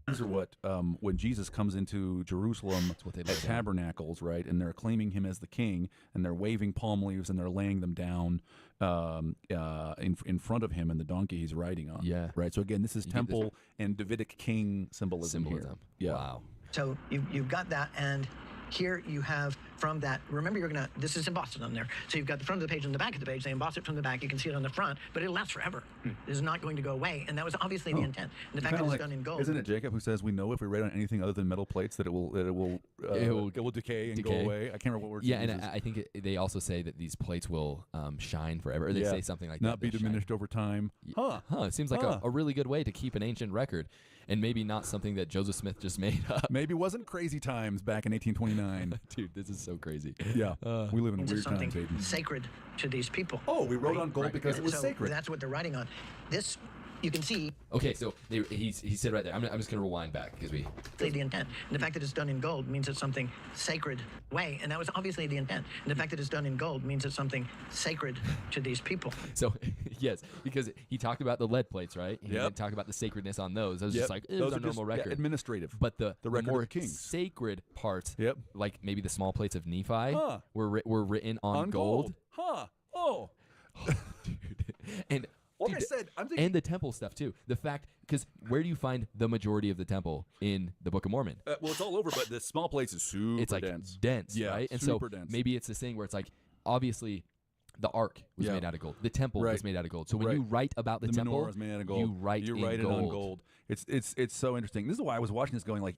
These are what when Jesus comes into Jerusalem what they at lay down. tabernacles, right? And they're claiming him as the king, and they're waving palm leaves, and they're laying them down in front of him and the donkey he's riding on. Yeah. Right. So again, this is You get this- temple and Davidic king symbolism here. Yeah. Wow. So you've got that, and here you have from that. Remember, this is embossed on there. So you've got the front of the page and the back of the page. They emboss it from the back. You can see it on the front, but it'll last forever. It is not going to go away, and that was obviously the intent. And the fact that Kinda it's done in gold. Isn't it Jacob who says we know if we write on anything other than metal plates that it will decay and go decay. away? I can't remember what word. Yeah, he and uses. I think they also say that these plates will shine forever. Or they say something like not that. be they'll shine. diminished over time. Huh? It seems like a really good way to keep an ancient record, and maybe not something that Joseph Smith just made up. Maybe it wasn't crazy times back in 1829. Dude, this is so crazy. Yeah, we live in Means weird it's something times, Aiden. sacred to these people. Oh, we wrote on gold because it was so sacred. That's what they're writing on. This, you can see Okay, so he said right there. I'm just gonna rewind back because we. the intent. And the fact that it's done in gold means it's something sacred way. And that was obviously the intent. And the fact that it's done in gold means it's something sacred to these people. So yes, because he talked about the lead plates, right? He Yep. didn't talk about the sacredness on those. I was Yep. just like, it Those was are a normal just, record. administrative. But the record of more the kings. sacred parts, Yep. like maybe the small plates of Nephi, Huh. were written on gold. Huh? Oh. Dude. And Like dude, I said, I'm thinking. and the temple stuff too. The fact, because where do you find the majority of the temple in the Book of Mormon? Well, it's all over, but the small plates is super It's like dense. Yeah, right? And super so dense. maybe it's this thing where it's like, obviously, the ark was Yeah. made out of gold. The temple was Right. made out of gold. So when Right. you write about the, the temple, menorah is made out of gold. you write it in on gold. It's so interesting. This is why I was watching this, going like,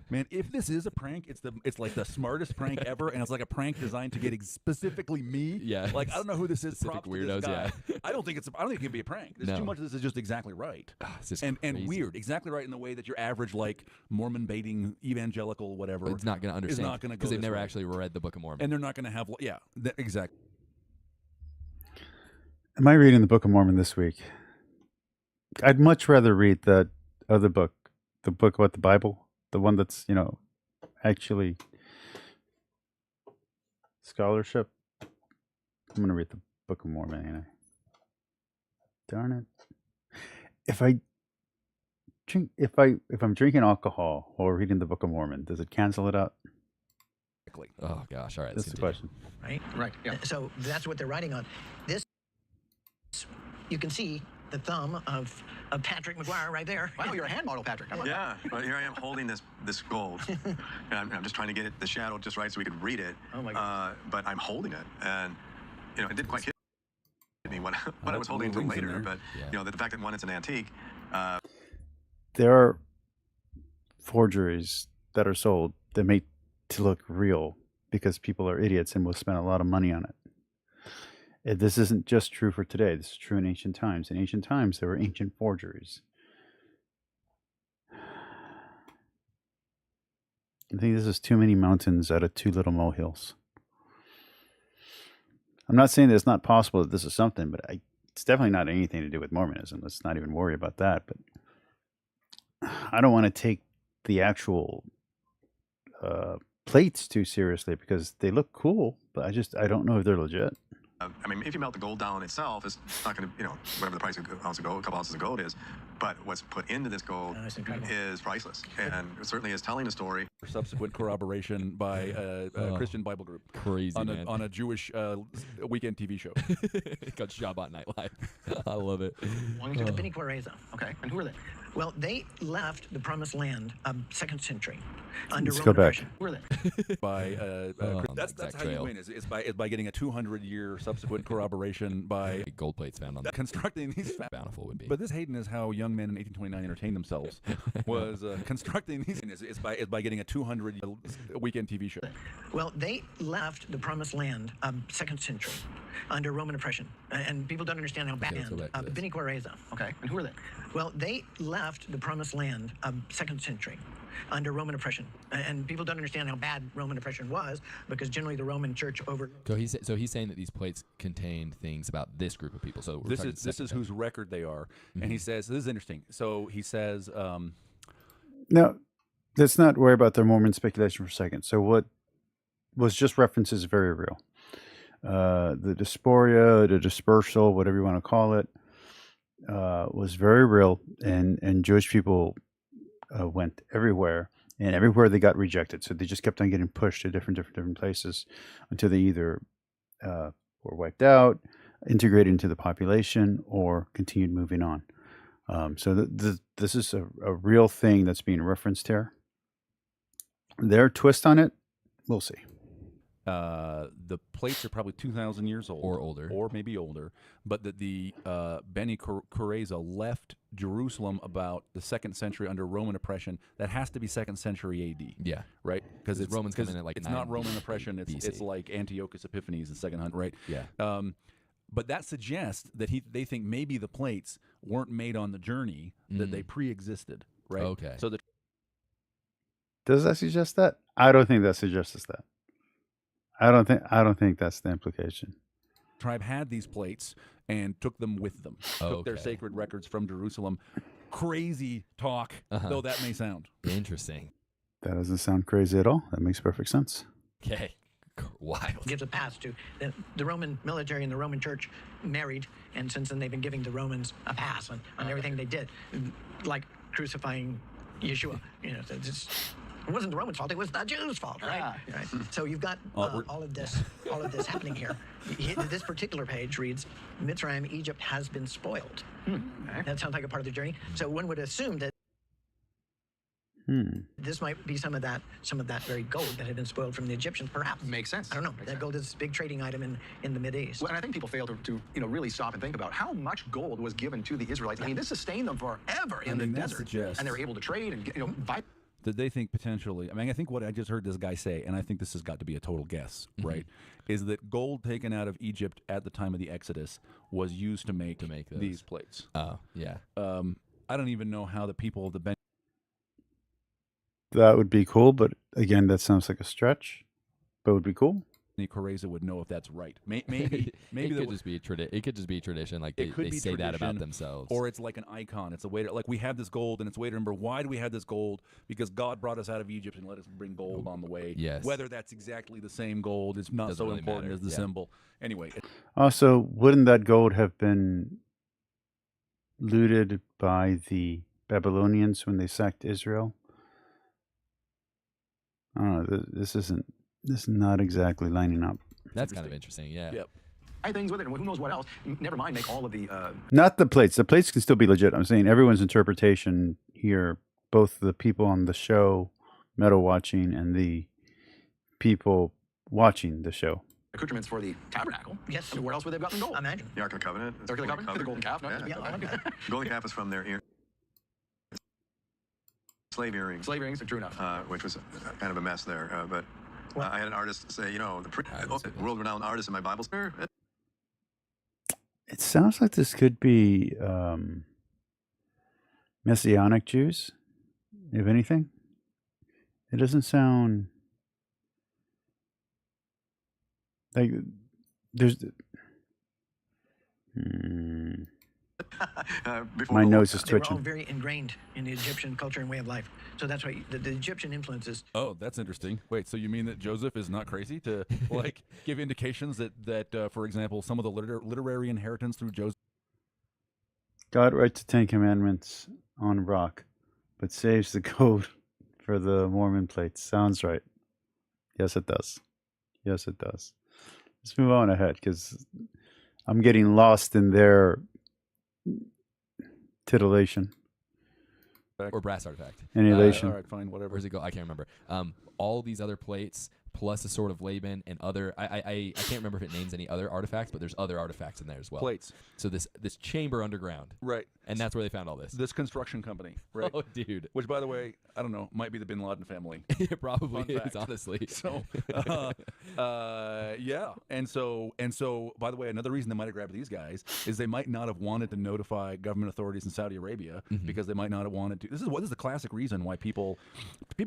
man, if this is a prank, it's like the smartest prank ever, and it's like a prank designed to get specifically me. Yeah. Like I don't know who this is. Specific Props to weirdos, this guy. yeah. I don't think it can be a prank. There's No. too much of this is just exactly right. It's just and crazy. weird, exactly right in the way that your average like Mormon baiting evangelical whatever It's not going to understand. is not going to go because they've this never way. actually read the Book of Mormon. and they're not going to have exactly. Am I reading the Book of Mormon this week? I'd much rather read the other book, the book about the Bible, the one that's, actually scholarship. I'm going to read the Book of Mormon, ain't I? Darn it. If I'm drinking alcohol while reading the Book of Mormon, does it cancel it out? Oh gosh! All right, That's let's the continue. question. Right. Yeah. So that's what they're writing on. This, you can see the thumb of Patrick McGuire right there. Wow, you're a hand model, Patrick. How about Yeah, but here I am holding this gold. And I'm just trying to get the shadow just right so we could read it. Oh my God. But I'm holding it, and it didn't quite hit me when I was holding it little until rings in later. there. But Yeah. the fact that one, it's an antique. There are forgeries that are sold that make to look real because people are idiots and will spend a lot of money on it. This isn't just true for today. This is true in ancient times. In ancient times, there were ancient forgeries. I think this is too many mountains out of too little molehills. I'm not saying that it's not possible that this is something, but it's definitely not anything to do with Mormonism. Let's not even worry about that. But I don't want to take the actual plates too seriously because they look cool. but I don't know if they're legit. I mean, if you melt the gold down itself, it's not going to, whatever the price of a couple ounces of gold is. But what's put into this gold is priceless, and it certainly is telling a story. Subsequent corroboration by a Christian Bible group. Crazy, man. On a Jewish weekend TV show. Called Shabbat Night Live. I love it. Belonging to the Bene Quareza. Okay, and who are they? Well, they left the Promised Land, 2nd century, under Let's Roman go back. oppression. Who are they? By that's exact how you trail. win. Is by getting a 200-year subsequent corroboration by Gold plates found on the constructing these. Bountiful would be. But this, Hayden, is how young men in 1829 entertained themselves. Was constructing these is by getting a 200 weekend TV show. Well, they left the Promised Land, 2nd century, under Roman oppression, and people don't understand how bad. Okay, let's go back to this. Bene Quareza. Okay, and who are they? Well, they left the Promised Land, 2nd century, under Roman oppression, and people don't understand how bad Roman oppression was, because generally the Roman Church over. So he's saying that these plates contained things about this group of people. So This is whose record they are, and he says this is interesting. So he says, Now, let's not worry about their Mormon speculation for a second. So what was just referenced is very real. The dysphoria, the dispersal, whatever you want to call it, was very real, and Jewish people went everywhere, and everywhere they got rejected. So they just kept on getting pushed to different places until they either were wiped out, integrated into the population, or continued moving on. So this is a real thing that's being referenced here. Their twist on it, we'll see. the plates are probably 2,000 years old. Or older. Or maybe older. But that the Bene Quareza left Jerusalem about the 2nd century under Roman oppression. That has to be 2nd century AD. Yeah. Right? Because it's Romans come in at like it's 9 not Roman oppression. It's like Antiochus Epiphanes in 2nd hundred, right? Yeah. But that suggests that they think maybe the plates weren't made on the journey, that they pre-existed, right? Okay. So Does that suggest that? I don't think that suggests that. I don't think that's the implication. tribe had these plates and took them with them. Took their sacred records from Jerusalem. Crazy talk, though that may sound. Interesting. That doesn't sound crazy at all. That makes perfect sense. Okay. Wild. Gives a pass to the Roman military and the Roman church married, and since then they've been giving the Romans a pass on everything they did, like crucifying Yeshua. You know, so it wasn't the Romans' fault; it was the Jews' fault, right? Right. So you've got all of this happening here. This particular page reads, "Mitzrayim, Egypt has been spoiled." That sounds like a part of the journey. So one would assume that. This might be some of that very gold that had been spoiled from the Egyptians, perhaps. Makes sense. I don't know. That gold is a big trading item in the Mideast. Well, and I think people fail to really stop and think about how much gold was given to the Israelites. I mean, this sustained them forever in the desert, suggests- and they were able to trade and buy. That they think potentially, I think what I just heard this guy say, and I think this has got to be a total guess, right, is that gold taken out of Egypt at the time of the Exodus was used to make these plates. Oh, yeah. I don't even know how the people of the Bene That would be cool, but again, that sounds like a stretch. But it would be cool. Quareza would know if that's right. Maybe it could just be it could just be tradition, like they say that about themselves, or it's like an icon. It's a way to, like, we have this gold, and it's a way to remember why do we have this gold? Because God brought us out of Egypt and let us bring gold on the way. Yes. Whether that's exactly the same gold is not Doesn't so really important matter. as the symbol. Anyway, Also, wouldn't that gold have been looted by the Babylonians when they sacked Israel? I don't know. This is not exactly lining up. That's kind of interesting. Yeah. Yep. things with it, and who knows what else. Never mind, make all of the. Not the plates. The plates can still be legit. I'm saying everyone's interpretation here, both the people on the show, Metal Watching, and the people watching the show. Accoutrements for the tabernacle. Yes. I mean, where else would they have gotten gold? Imagine. The Ark of the Covenant. The Ark of the Covenant? The golden calf? No, Yeah. Yeah, I like that. Golden calf is from their slave earrings. Slave rings, true enough. Which was kind of a mess there. But I had an artist say, the world-renowned artist in my Bible sphere. It sounds like this could be Messianic Jews, if anything. It doesn't sound like there's. before My the war. nose is They were all twitching. very ingrained in the Egyptian culture and way of life. So that's why the Egyptian influences. Oh, that's interesting. Wait, so you mean that Joseph is not crazy to like give indications that for example, some of the literary inheritance through Joseph? God writes the Ten Commandments on rock, but saves the code for the Mormon plates. Sounds right. Yes, it does. Yes, it does. Let's move on ahead because I'm getting lost in their titillation. Or brass artifact. Annihilation. All right, fine, whatever. Where's it go? I can't remember. All these other plates, plus a sword of Laban and other. I can't remember if it names any other artifacts, but there's other artifacts in there as well. Plates. So this chamber underground. Right. And that's where they found all this. This construction company, right? Oh, dude. Which, by the way, I don't know, might be the Bin Laden family. It probably Fun is, fact. honestly. So, yeah, and so, by the way, another reason they might have grabbed these guys is they might not have wanted to notify government authorities in Saudi Arabia because they might not have wanted to. This is the classic reason why people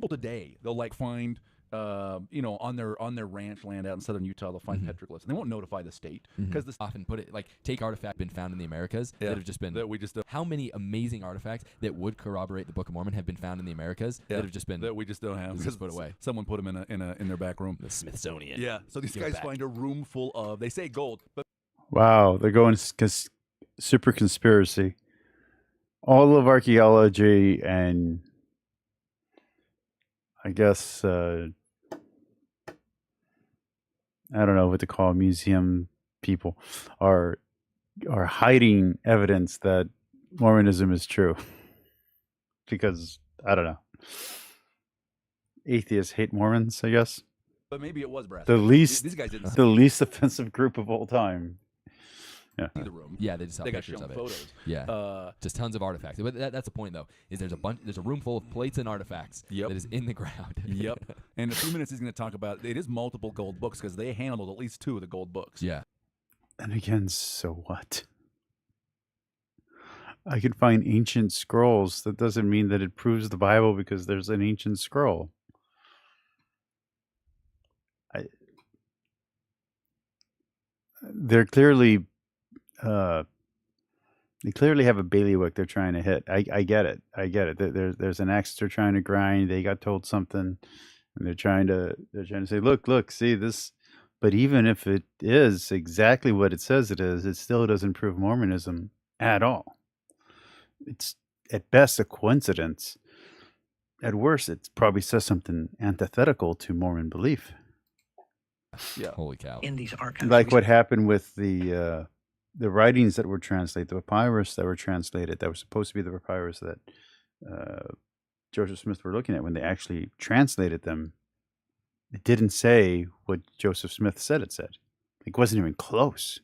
today they'll like find. On their ranch land out in southern Utah, they'll find petroglyphs, and they won't notify the state because this Often put it like take artifact been found in the Americas that have just been that we just don't, how many amazing artifacts that would corroborate the Book of Mormon have been found in the Americas that have just been that we just don't have just put away. Someone put them in their back room. The Smithsonian. Yeah, so these Give it guys back. find a room full of they say gold, but Wow, they're going super conspiracy. All of archaeology and I guess I don't know what to call museum people are hiding evidence that Mormonism is true because I don't know. Atheists hate Mormons, I guess. maybe it was brass. The least These guys didn't the least offensive group of all time. Yeah. see the room. Yeah, they just saw They got pictures shown of it. photos. Yeah, just tons of artifacts. But that's the point, though. Is there's a room full of plates and artifacts Yep. that is in the ground. Yep. And in a few minutes, he's going to talk about it is multiple gold books because they handled at least 2 of the gold books. Yeah. And again, so what? I could find ancient scrolls. That doesn't mean that it proves the Bible because there's an ancient scroll. They're clearly they clearly have a bailiwick they're trying to hit. I get it. There's an axe they're trying to grind. They got told something, and they're trying to say, look, see this. But even if it is exactly what it says it is, it still doesn't prove Mormonism at all. It's at best a coincidence. At worst, it probably says something antithetical to Mormon belief. Yeah. Holy cow. In these archives. Like what happened with the writings that were translated, the papyrus that were translated, that was supposed to be the papyrus that Joseph Smith were looking at when they actually translated them. It didn't say what Joseph Smith said it said. It wasn't even close.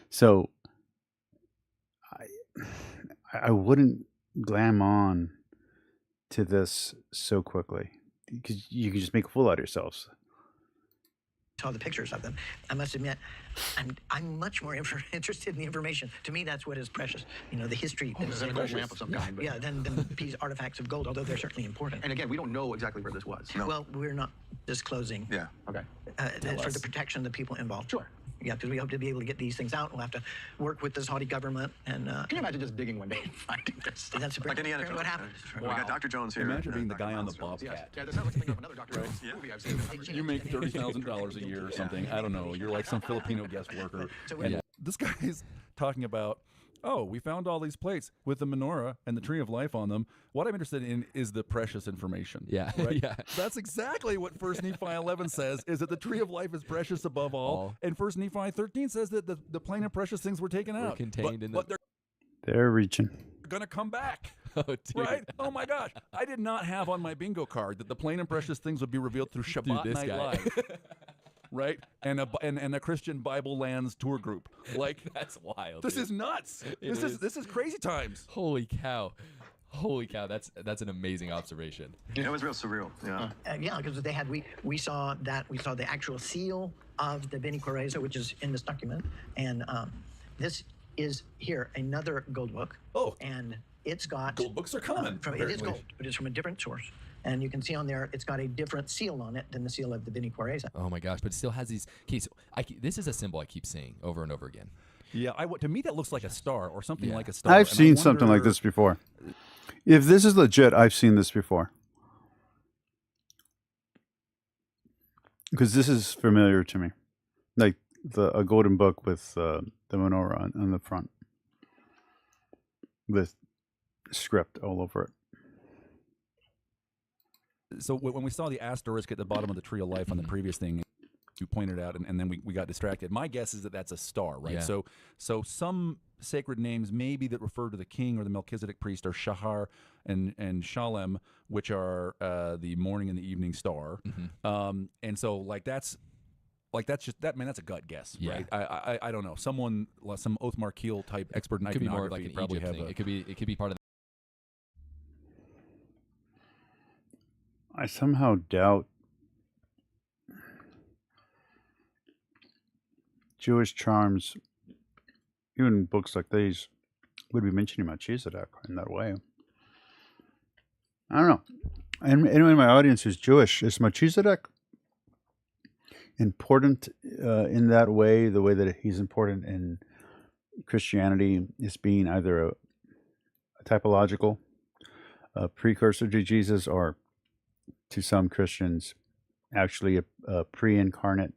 So I wouldn't glam on to this so quickly because you can just make a fool out of yourselves. Saw the pictures of them. I must admit, I'm much more interested in the information. To me, that's what is precious. You know, the history. There's a gold lamp of some kind. But Yeah, than these artifacts of gold, although they're certainly important. And again, we don't know exactly where this was. Well, we're not disclosing Yeah. Okay. for the protection of the people involved. Sure. Yeah, because we hope to be able to get these things out. We'll have to work with the Saudi government and. Can you imagine just digging one day and finding this? That's Like Indiana apparently what Jones. happened. We got Dr. Jones here. Imagine being the Dr. guy on the Miles Jones. Bobcat. Yeah, that sounds like something of another Dr. Jones movie I've seen. You make $30,000 a year or something. I don't know. You're like some Filipino guest worker. And this guy's talking about, oh, we found all these plates with the menorah and the tree of life on them. What I'm interested in is the precious information. Yeah. Right? Yeah. That's exactly what 1 Nephi 11 says, is that the tree of life is precious above all. And 1 Nephi 13 says that the plain and precious things were taken out. contained in but They're reaching. they're going to come back. Oh, dude. Right? Oh my gosh. I did not have on my bingo card that the plain and precious things would be revealed through Shabbat this Night guy. Live. Right? And a Christian Bible Lands tour group. Like That's wild. this dude. is nuts. It This is crazy times. Holy cow. Holy cow. That's an amazing observation. It was real surreal. Yeah. Yeah, because they had we saw the actual seal of the Bene Quaresa, which is in this document, and this is here another gold book. Oh. And it's got Gold books are common, it is apparently. gold, but it's from a different source, and you can see on there it's got a different seal on it than the seal of the Bene Quaresa. Oh my gosh, but it still has these. Okay, so this is a symbol I keep seeing over and over again. Yeah, to me that looks like a star or something like a star. I've And I seen something like wonder- this before. If this is legit, I've seen this before. Because this is familiar to me. Like a golden book with the menorah on the front. With script all over it. So when we saw the asterisk at the bottom of the tree of life on the previous thing, you pointed out, and then we got distracted. My guess is that that's a star, right? Yeah. So some sacred names maybe that refer to the king or the Melchizedek priest are Shahar and Shalem, which are the morning and the evening star. And so that's just that, man. That's a gut guess, Yeah. right? I don't know. Some Oath Markeel type expert in It could be more of iconography like an probably Egypt have thing. a, It could be part of. I somehow doubt Jewish charms, even books like these, would be mentioning Melchizedek in that way. I don't know. And anyone in my audience who's Jewish, is Melchizedek important in that way, the way that he's important in Christianity, is being either a typological precursor to Jesus, or to some Christians, actually a pre-incarnate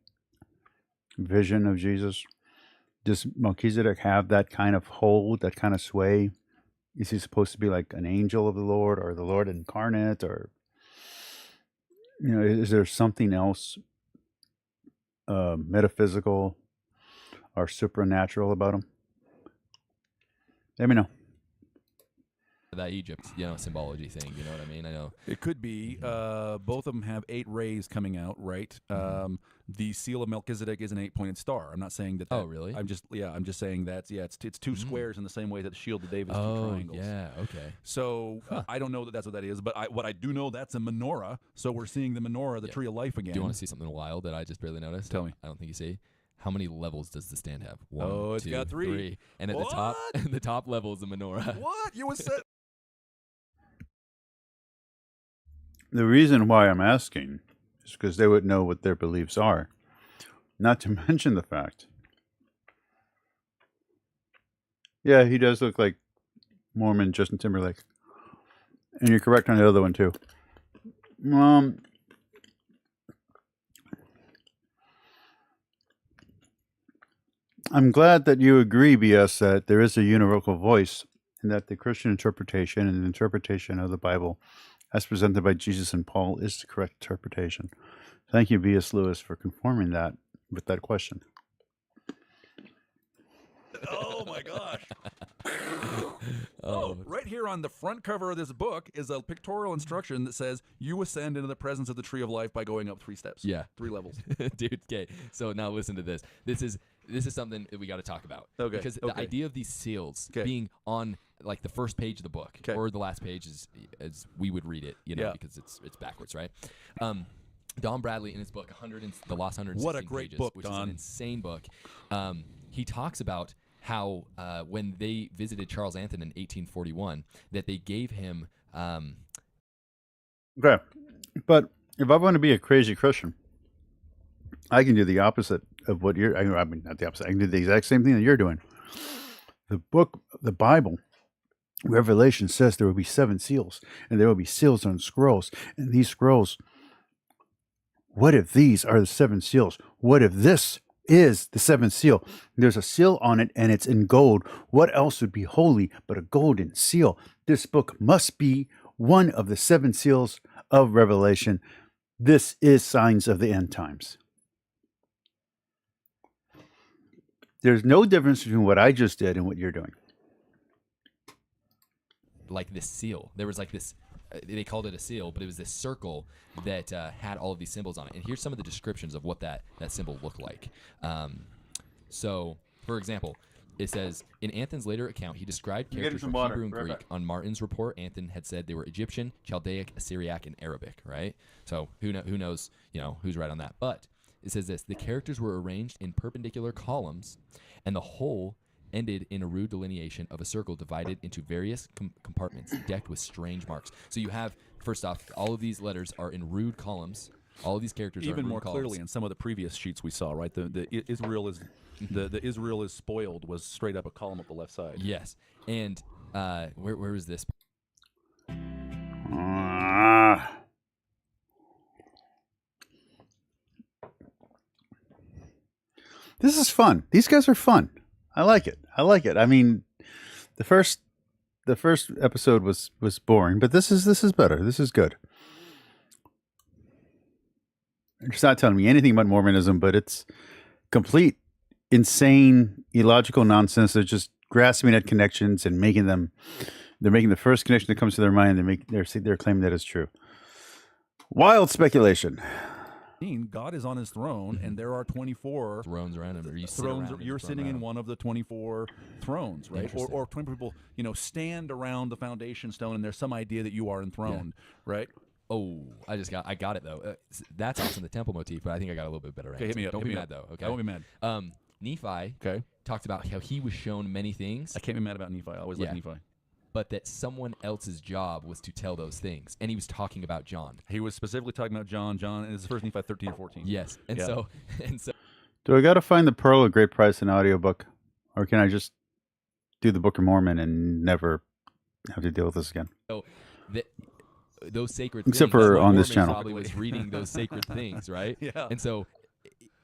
vision of Jesus? Does Melchizedek have that kind of hold, that kind of sway? Is he supposed to be like an angel of the Lord, or the Lord incarnate, or is there something else metaphysical or supernatural about him? Let me know. That Egypt, symbology thing. You know what I mean? I know. It could be. Both of them have 8 rays coming out, right? The seal of Melchizedek is an 8-pointed star. I'm not saying that. Oh, really? I'm just saying that. Yeah, it's 2 squares in the same way that the shield of David is 2 triangles. Yeah. Okay. So I don't know that that's what that is, but what I do know, that's a menorah. So we're seeing the menorah, the tree of life again. Do you want to see something wild that I just barely noticed? Tell me. I don't think you see. How many levels does the stand have? 1, Oh, it's 2, got 3. And at the top level is the menorah. What? You was set. The reason why I'm asking is because they would know what their beliefs are. Not to mention the fact. Yeah, he does look like Mormon Justin Timberlake. And you're correct on the other one, too. I'm glad that you agree, BS, that there is a univocal voice, and that the Christian interpretation and the interpretation of the Bible as presented by Jesus and Paul is the correct interpretation. Thank you, B.S. Lewis, for conforming that with that question. Oh my gosh. Right here on the front cover of this book is a pictorial instruction that says you ascend into the presence of the tree of life by going up 3 steps. Yeah. 3 levels. Dude, okay. So now listen to this. This is something that we got to talk about. Okay. Because the idea of these seals being on like the first page of the book or the last page as we would read it, because it's backwards, right? Don Bradley in his book The Lost 116 What a great Pages, book, which Don. is an insane book. He talks about how when they visited Charles Anthony in 1841, that they gave him. Okay, but if I want to be a crazy Christian, I can do the opposite of what you're. I mean, not the opposite. I can do the exact same thing that you're doing. The book, the Bible, Revelation says there will be 7 seals, and there will be seals on scrolls, and these scrolls. What if these are the 7 seals? What if this is the 7th seal? There's a seal on it, and it's in gold. What else would be holy but a golden seal? This book must be one of the 7 seals of Revelation. This is signs of the end times. There's no difference between what I just did and what you're doing. Like this seal. There was like this, they called it a seal, but it was this circle that had all of these symbols on it. And here's some of the descriptions of what that symbol looked like. So, for example, it says, in Anthon's later account, he described characters from Hebrew and Greek. On Martin's report, Anthon had said they were Egyptian, Chaldaic, Assyriac, and Arabic, right? So who knows, who's right on that. But it says this: the characters were arranged in perpendicular columns, and the whole ended in a rude delineation of a circle divided into various compartments decked with strange marks. So you have, first off, all of these letters are in rude columns, All of these characters are even in more columns. clearly in some of the previous sheets we saw. Right, Israel is the Israel is spoiled was straight up a column up the left side. Yes, and where is this? This is fun. These guys are fun. I like it. I mean, the first episode was boring, but this is better. This is good. It's not telling me anything about Mormonism, but it's complete insane, illogical nonsense. They're just grasping at connections and making them. They're making the first connection that comes to their mind. They're claiming that is true. Wild speculation. God is on his throne, and there are 24 thrones around him. Or you sit thrones. around You're sitting in one of the 24 thrones, right? Or 20 people, stand around the foundation stone, and there's some idea that you are enthroned, right? Oh, I got it though. That's awesome, the temple motif, but I think I got a little bit better. Okay, hit me up. Don't hit be me mad up. though. Okay, I won't be mad. Nephi talked about how he was shown many things. I can't be mad about Nephi. I always like Nephi. But that someone else's job was to tell those things. And he was talking about John. He was specifically talking about John. John is first Nephi 13 or 14. Yes. And so do I got to find the Pearl of Great Price in audiobook, or can I just do the Book of Mormon and never have to deal with this again? So those sacred except things, for on this Mormon channel, probably was reading those sacred things, right? Yeah. And so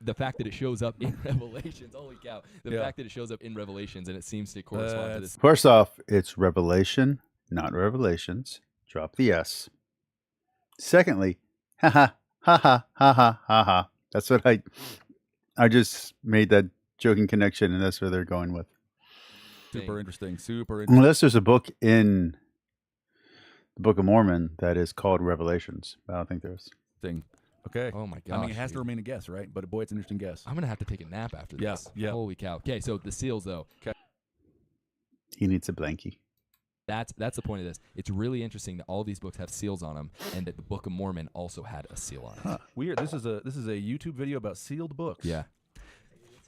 the fact that it shows up in Revelations, holy cow! The fact that it shows up in Revelations and it seems to correspond to this. First off, it's Revelation, not Revelations. Drop the S. Secondly, ha ha ha ha ha ha ha. That's what I just made that joking connection, and that's where they're going with. Super interesting. Super interesting. Unless there's a book in the Book of Mormon that is called Revelations. I don't think there is. Okay. Oh my gosh. I mean, it has to remain a guess, right? But boy, it's an interesting guess. I'm gonna have to take a nap after this. Yeah. Holy cow. Okay, so the seals though. Okay. He needs a blankie. That's the point of this. It's really interesting that all these books have seals on them, and that the Book of Mormon also had a seal on it. Huh. Weird. This is a YouTube video about sealed books. Yeah.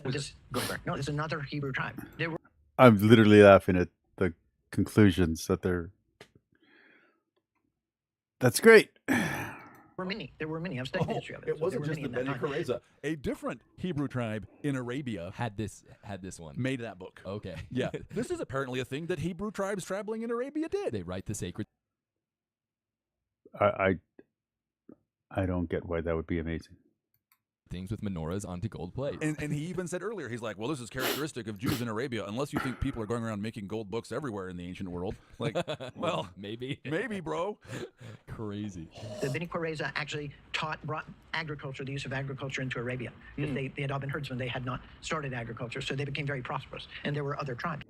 No, it's another Hebrew tribe. They were I'm literally laughing at the conclusions that they're. That's great. There were many. I've studied the history of it. It wasn't There were just the many in Beni that time. Kareza. A different Hebrew tribe in Arabia Had this one. made that book. Okay. Yeah. This is apparently a thing that Hebrew tribes traveling in Arabia did. They write the sacred I don't get why that would be amazing. things with menorahs onto gold plates. And he even said earlier, he's like, well, this is characteristic of Jews in Arabia, unless you think people are going around making gold books everywhere in the ancient world. Like, well, maybe, bro. Crazy. The Beni Kareza actually brought agriculture, the use of agriculture into Arabia. Because they had all been herdsmen. They had not started agriculture, so they became very prosperous. And there were other tribes.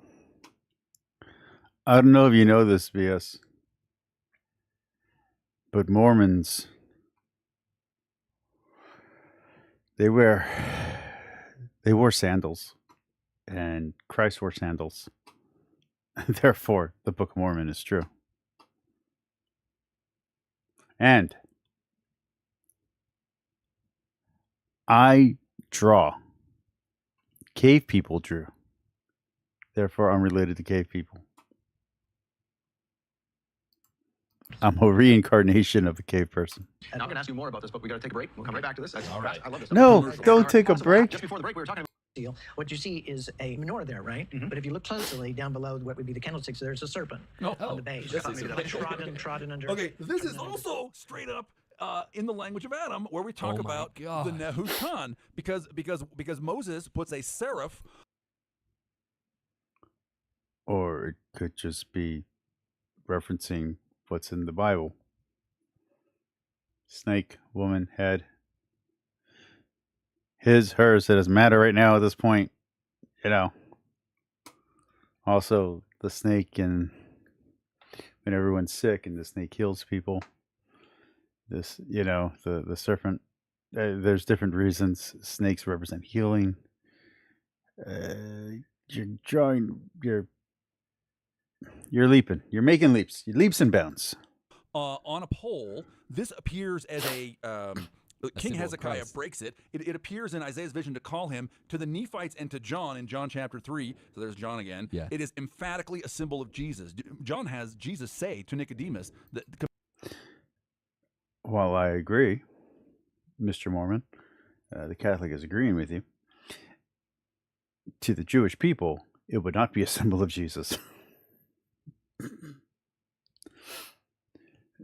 I don't know if you know this, BS, but Mormons, they wore sandals, and Christ wore sandals. Therefore, the Book of Mormon is true. And I draw. Cave people drew. Therefore, I'm related to cave people. I'm a reincarnation of a cave person. And I'm going to ask you more about this, but we got to take a break. We'll come right back to this. All right. I love this. No, don't take a break. Just before the break, we were talking about Seal. What you see is a menorah there, right? But if you look closely down below what would be the candlesticks, there's a serpent on the base. Trodden under. Okay, this is also straight up in the language of Adam, where we talk about the Nehushtan, because Moses puts a seraph. Or it could just be referencing what's in the Bible. Snake, woman, head. His, hers, it doesn't matter right now at this point. You know. Also, the snake, and when everyone's sick and the snake heals people. This, you know, the serpent. There's different reasons. Snakes represent healing. You're drawing, you're leaping. You're making leaps. Leaps and bounds. On a pole, this appears as a King Hezekiah Christ. breaks it. It appears in Isaiah's vision to call him to the Nephites and to John in John chapter 3. So there's John again. Yeah. It is emphatically a symbol of Jesus. John has Jesus say to Nicodemus that. While I agree, Mr. Mormon, the Catholic is agreeing with you. To the Jewish people, it would not be a symbol of Jesus.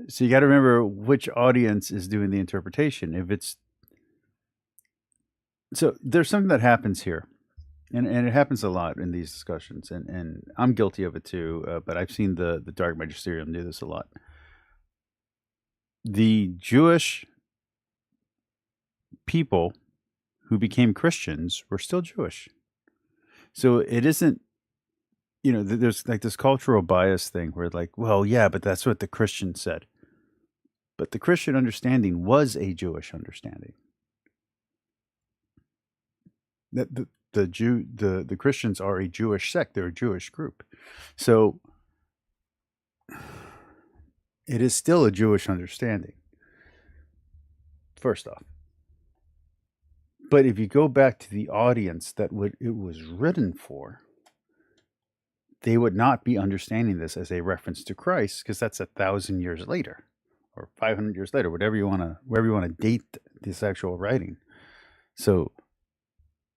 So you got to remember which audience is doing the interpretation. If it's so, there's something that happens here, and it happens a lot in these discussions, and I'm guilty of it too. But I've seen the Dark Magisterium do this a lot. The Jewish people who became Christians were still Jewish, so it isn't. There's like this cultural bias thing where like, well, yeah, but that's what the Christian said. But the Christian understanding was a Jewish understanding. That the Christians are a Jewish sect; they're a Jewish group, so it is still a Jewish understanding. First off, but if you go back to the audience that it was written for, they would not be understanding this as a reference to Christ, because that's 1,000 years later, or 500 years later, wherever you want to date this actual writing. So,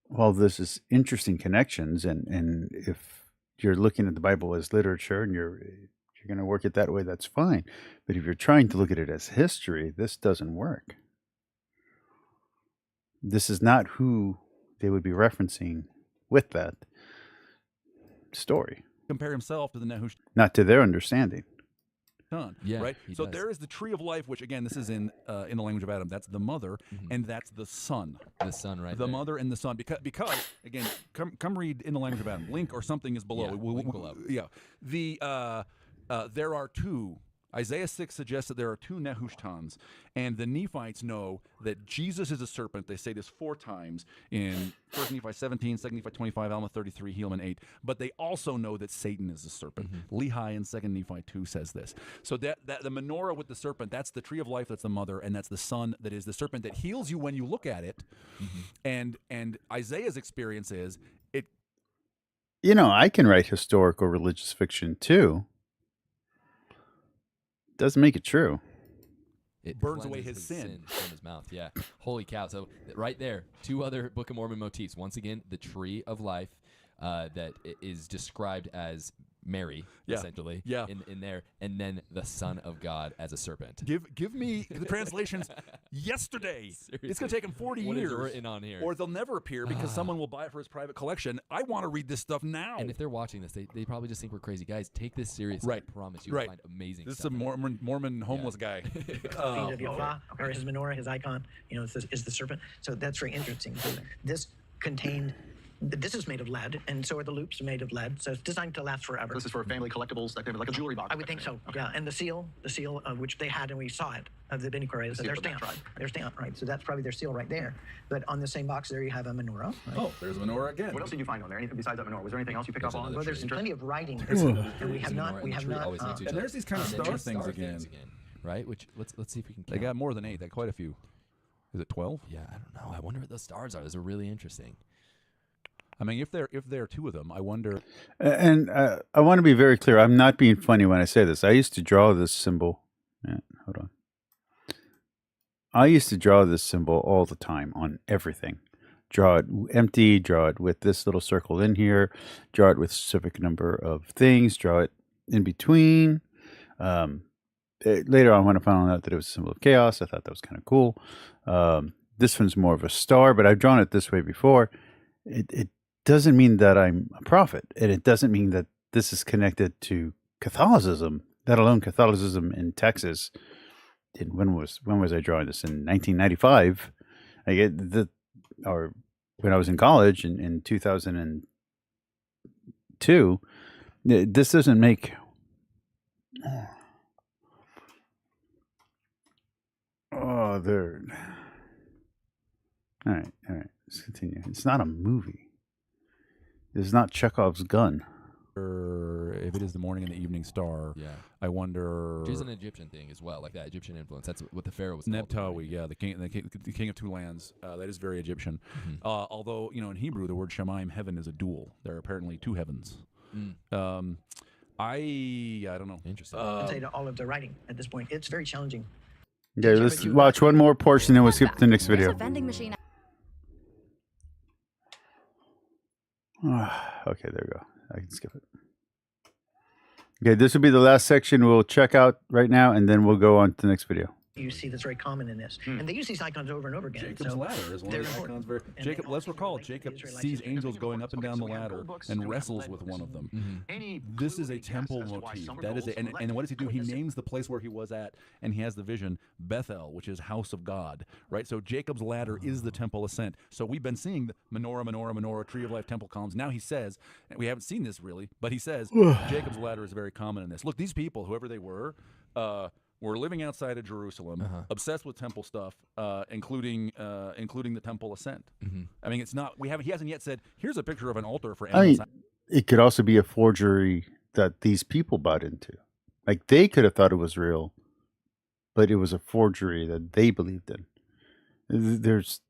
while this is interesting connections, and if you're looking at the Bible as literature and you're going to work it that way, that's fine. But if you're trying to look at it as history, this doesn't work. This is not who they would be referencing with that story. Compare himself to the Nehushtan. Not to their understanding. Yeah, right. So does. there is the tree of life, which again, this is in the language of Adam. That's the mother, and that's the son. The son, right? The there. mother and the son. Because again, come read in the language of Adam. Link or something is below. Yeah, link below. Yeah. There are two. Isaiah 6 suggests that there are two Nehushtans, and the Nephites know that Jesus is a serpent. They say this 4 times in 1 Nephi 17, 2 Nephi 25, Alma 33, Helaman 8. But they also know that Satan is a serpent. Lehi in 2 Nephi 2 says this. So that the menorah with the serpent, that's the tree of life, that's the mother, and that's the son that is the serpent that heals you when you look at it. And Isaiah's experience is it. I can write historical religious fiction too. Doesn't make it true. It burns away cleanses his sin from his mouth. Yeah. Holy cow. So right there, 2 other Book of Mormon motifs. Once again, the tree of life that is described as Mary, essentially, in there, and then the Son of God as a serpent. Give me the translations yesterday. Seriously. It's going to take him 40 What years. is written on here? Or they'll never appear because someone will buy it for his private collection. I want to read this stuff now. And if they're watching this, they probably just think we're crazy. Guys, take this seriously. Right. I promise you will find amazing This stuff. is a Mormon homeless guy. Feet of Yahweh, or his menorah, his icon, is the serpent. So that's very interesting. So this is made of lead, and so are the loops made of lead. So it's designed to last forever. This is for family collectibles, like a jewelry box. I would think so. Yeah, and the seal which they had, and we saw it, of the Bene Korah, so they're stamped. They're stamped, right? So that's probably their seal right there. But on the same box there, you have a menorah. Right? Oh, there's a menorah again. What else did you find on there? Anything besides that menorah? Was there anything else you picked up on? Well, there's plenty of writing, and we have not. And there's these kind of star things again. Right? Which let's see if we can count. They got more than 8. They got quite a few. Is it 12? Yeah, I don't know. I wonder what those stars are. Those are really interesting. I mean, if there are 2 of them, I wonder. And I want to be very clear. I'm not being funny when I say this. I used to draw this symbol. Hold on. I used to draw this symbol all the time on everything. Draw it empty, draw it with this little circle in here, draw it with a specific number of things, draw it in between. Later on, when I found out that it was a symbol of chaos, I thought that was kind of cool. This one's more of a star, but I've drawn it this way before. It doesn't mean that I'm a prophet, and it doesn't mean that this is connected to Catholicism, let alone Catholicism in Texas. When was I drawing this? In 1995. Or when I was in college in 2002. This doesn't make. Oh, there. All right. Let's continue. It's not a movie. It's not Chekhov's gun. If it is the morning and the evening star, I wonder. Which is an Egyptian thing as well, like that Egyptian influence. That's what the pharaoh was. Neptawi, the king of 2 lands. That is very Egyptian. Although in Hebrew, the word Shemaim, heaven, is a dual. There are apparently 2 heavens. I don't know. Interesting. I'd say to all of the writing at this point, it's very challenging. Okay, let's watch one more portion and we'll skip to the next There's video. a vending machine. Okay, there we go. I can skip it. Okay, this will be the last section we'll check out right now, and then we'll go on to the next video. You see that's very common in this. And they use these icons over and over again. Jacob's so ladder is one they're of the important. icons. And Jacob, they let's all recall, relate to the Jacob Israelites sees as angels going up and down the ladder and wrestles with one of them. This is a temple motif. That is, and what does he do? He names the place where he was at, and he has the vision Bethel, which is house of God, right? So Jacob's ladder is the temple ascent. So we've been seeing the menorah, tree of life, temple columns. Now he says, and we haven't seen this really, but he says Jacob's ladder is very common in this. Look, these people, whoever they were living outside of Jerusalem, obsessed with temple stuff, including the temple ascent. I mean, it's not. He hasn't yet said, "Here's a picture of an altar for." I mean, it could also be a forgery that these people bought into. Like they could have thought it was real, but it was a forgery that they believed in. There's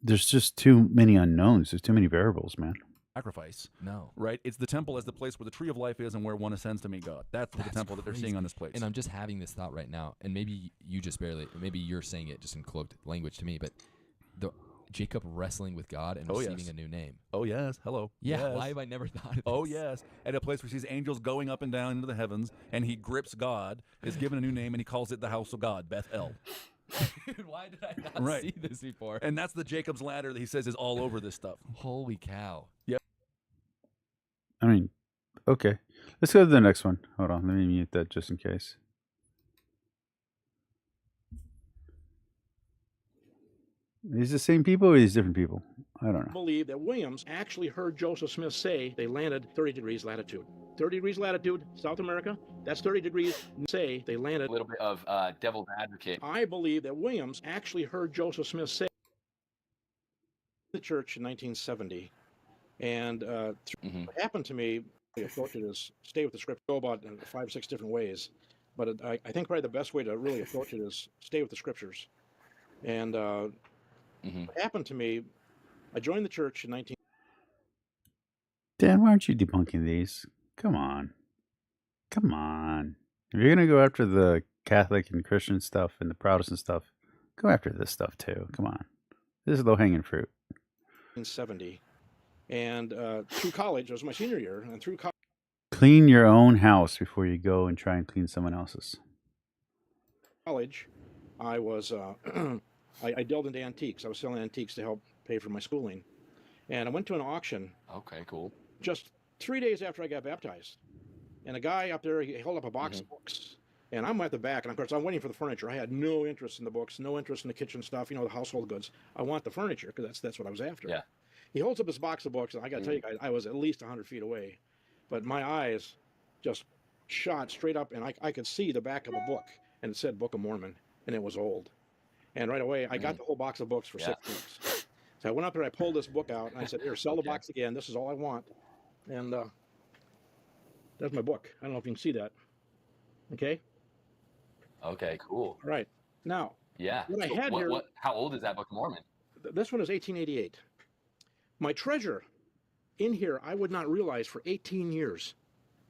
just too many unknowns. There's too many variables, man. Sacrifice. No. Right? It's the temple as the place where the tree of life is and where one ascends to meet God. That's the temple that they're seeing on this place. And I'm just having this thought right now, and maybe you just maybe you're saying it just in cloaked language to me, but Jacob wrestling with God and receiving a new name. Oh, yes. Hello. Yeah, yes. why have I never thought of this? Oh, yes. At a place where he sees angels going up and down into the heavens, and he grips God, is given a new name, and he calls it the house of God, Bethel. Why did I not see this before? And that's the Jacob's ladder that he says is all over this stuff. Holy cow. Yep. I mean, okay. Let's go to the next one. Hold on. Let me mute that just in case. These the same people or these different people? I don't know. Believe that Williams actually heard Joseph Smith say they landed 30 degrees latitude. 30 degrees latitude, South America, that's 30 degrees. Say they landed. A little bit of devil's advocate. I believe that Williams actually heard Joseph Smith say the church in 1970. And what happened to me, the approach is stay with the script. Go about in 5 or 6 different ways. But I think probably the best way to really approach it is stay with the scriptures. And what happened to me, I joined the church in 19... Dan, why aren't you debunking these? Come on. Come on. If you're going to go after the Catholic and Christian stuff and the Protestant stuff, go after this stuff too. Come on. This is low-hanging fruit. 1970. And through college, it was my senior year, and through college... Clean your own house before you go and try and clean someone else's. College, I was... I delved into antiques. I was selling antiques to help pay for my schooling. And I went to an auction. Okay, cool. Just 3 days after I got baptized. And a guy up there, he held up a box of books. And I'm at the back, and of course, I'm waiting for the furniture. I had no interest in the books, no interest in the kitchen stuff, the household goods. I want the furniture, because that's what I was after. Yeah. He holds up his box of books, and I got to tell you guys, I was at least 100 feet away. But my eyes just shot straight up, and I could see the back of the book. And it said Book of Mormon, and it was old. And right away, I got the whole box of books for 6 weeks. So I went up there, I pulled this book out, and I said, here, sell the box again. This is all I want. And that's my book. I don't know if you can see that. Okay? Okay, cool. All right. Now, what I had here... How old is that Book of Mormon? This one is 1888. My treasure in here, I would not realize for 18 years.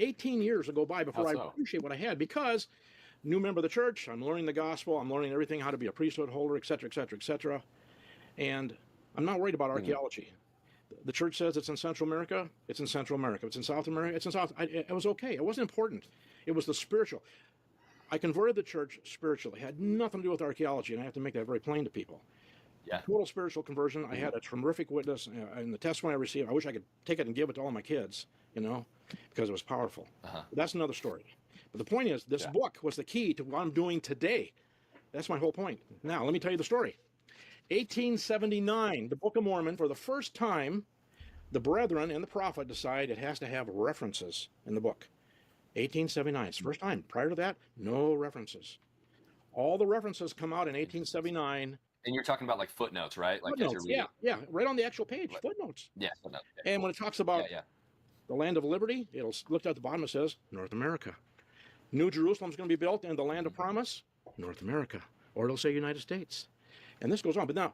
18 years will go by before I appreciate what I had, because new member of the church, I'm learning the gospel, I'm learning everything, how to be a priesthood holder, et cetera, et cetera, et cetera. And I'm not worried about archaeology. The church says it's in Central America, it's in Central America. It's in South America, it's in South. It was okay. It wasn't important. It was the spiritual. I converted the church spiritually. It had nothing to do with archaeology, and I have to make that very plain to people. Yeah. Total spiritual conversion. I had a terrific witness in the testimony I received. I wish I could take it and give it to all my kids, because it was powerful. But that's another story. But the point is, this book was the key to what I'm doing today. That's my whole point. Now, let me tell you the story. 1879, the Book of Mormon, for the first time, the brethren and the prophet decide it has to have references in the book. 1879, it's the first time. Prior to that, no references. All the references come out in 1879. And you're talking about like footnotes, right? Like footnotes, yeah, right on the actual page, footnotes. Yeah, footnotes. And when it talks about the land of liberty, it'll look at the bottom, it says North America. New Jerusalem's going to be built in the land of promise, North America. Or it'll say United States. And this goes on. But now,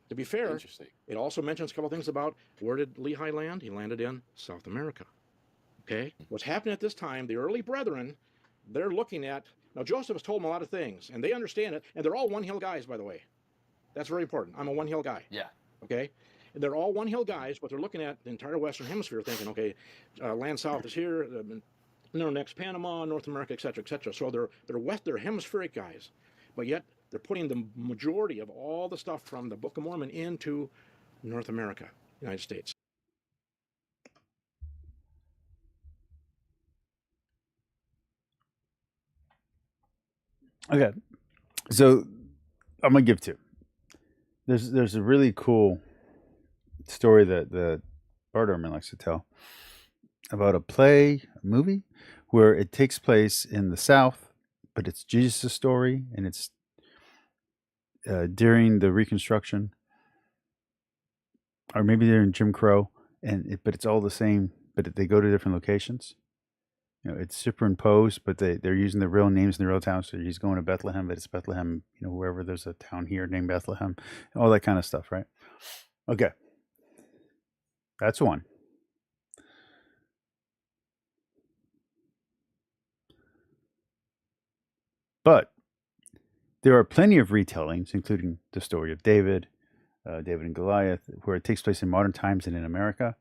to be fair, it also mentions a couple things about where did Lehi land? He landed in South America. Okay? What's happening at this time, the early brethren, they're looking at Now, Joseph has told them a lot of things, and they understand it, and they're all one hill guys, by the way. That's very important. I'm a one hill guy. Yeah. Okay? And they're all one hill guys, but they're looking at the entire Western Hemisphere thinking, okay, land south is here, next Panama, North America, et cetera, et cetera. So they're hemispheric guys, but yet they're putting the majority of all the stuff from the Book of Mormon into North America, United States. Okay, so I'm gonna give two. There's a really cool story that Bart Ehrman likes to tell about a movie, where it takes place in the South, but it's Jesus' story, and it's during the Reconstruction, or maybe during Jim Crow, but it's all the same, but they go to different locations. It's superimposed, but they're using the real names in the real towns. So he's going to Bethlehem, but it's Bethlehem, wherever there's a town here named Bethlehem, all that kind of stuff, right? Okay. That's one. But there are plenty of retellings, including the story of David and Goliath, where it takes place in modern times and in America.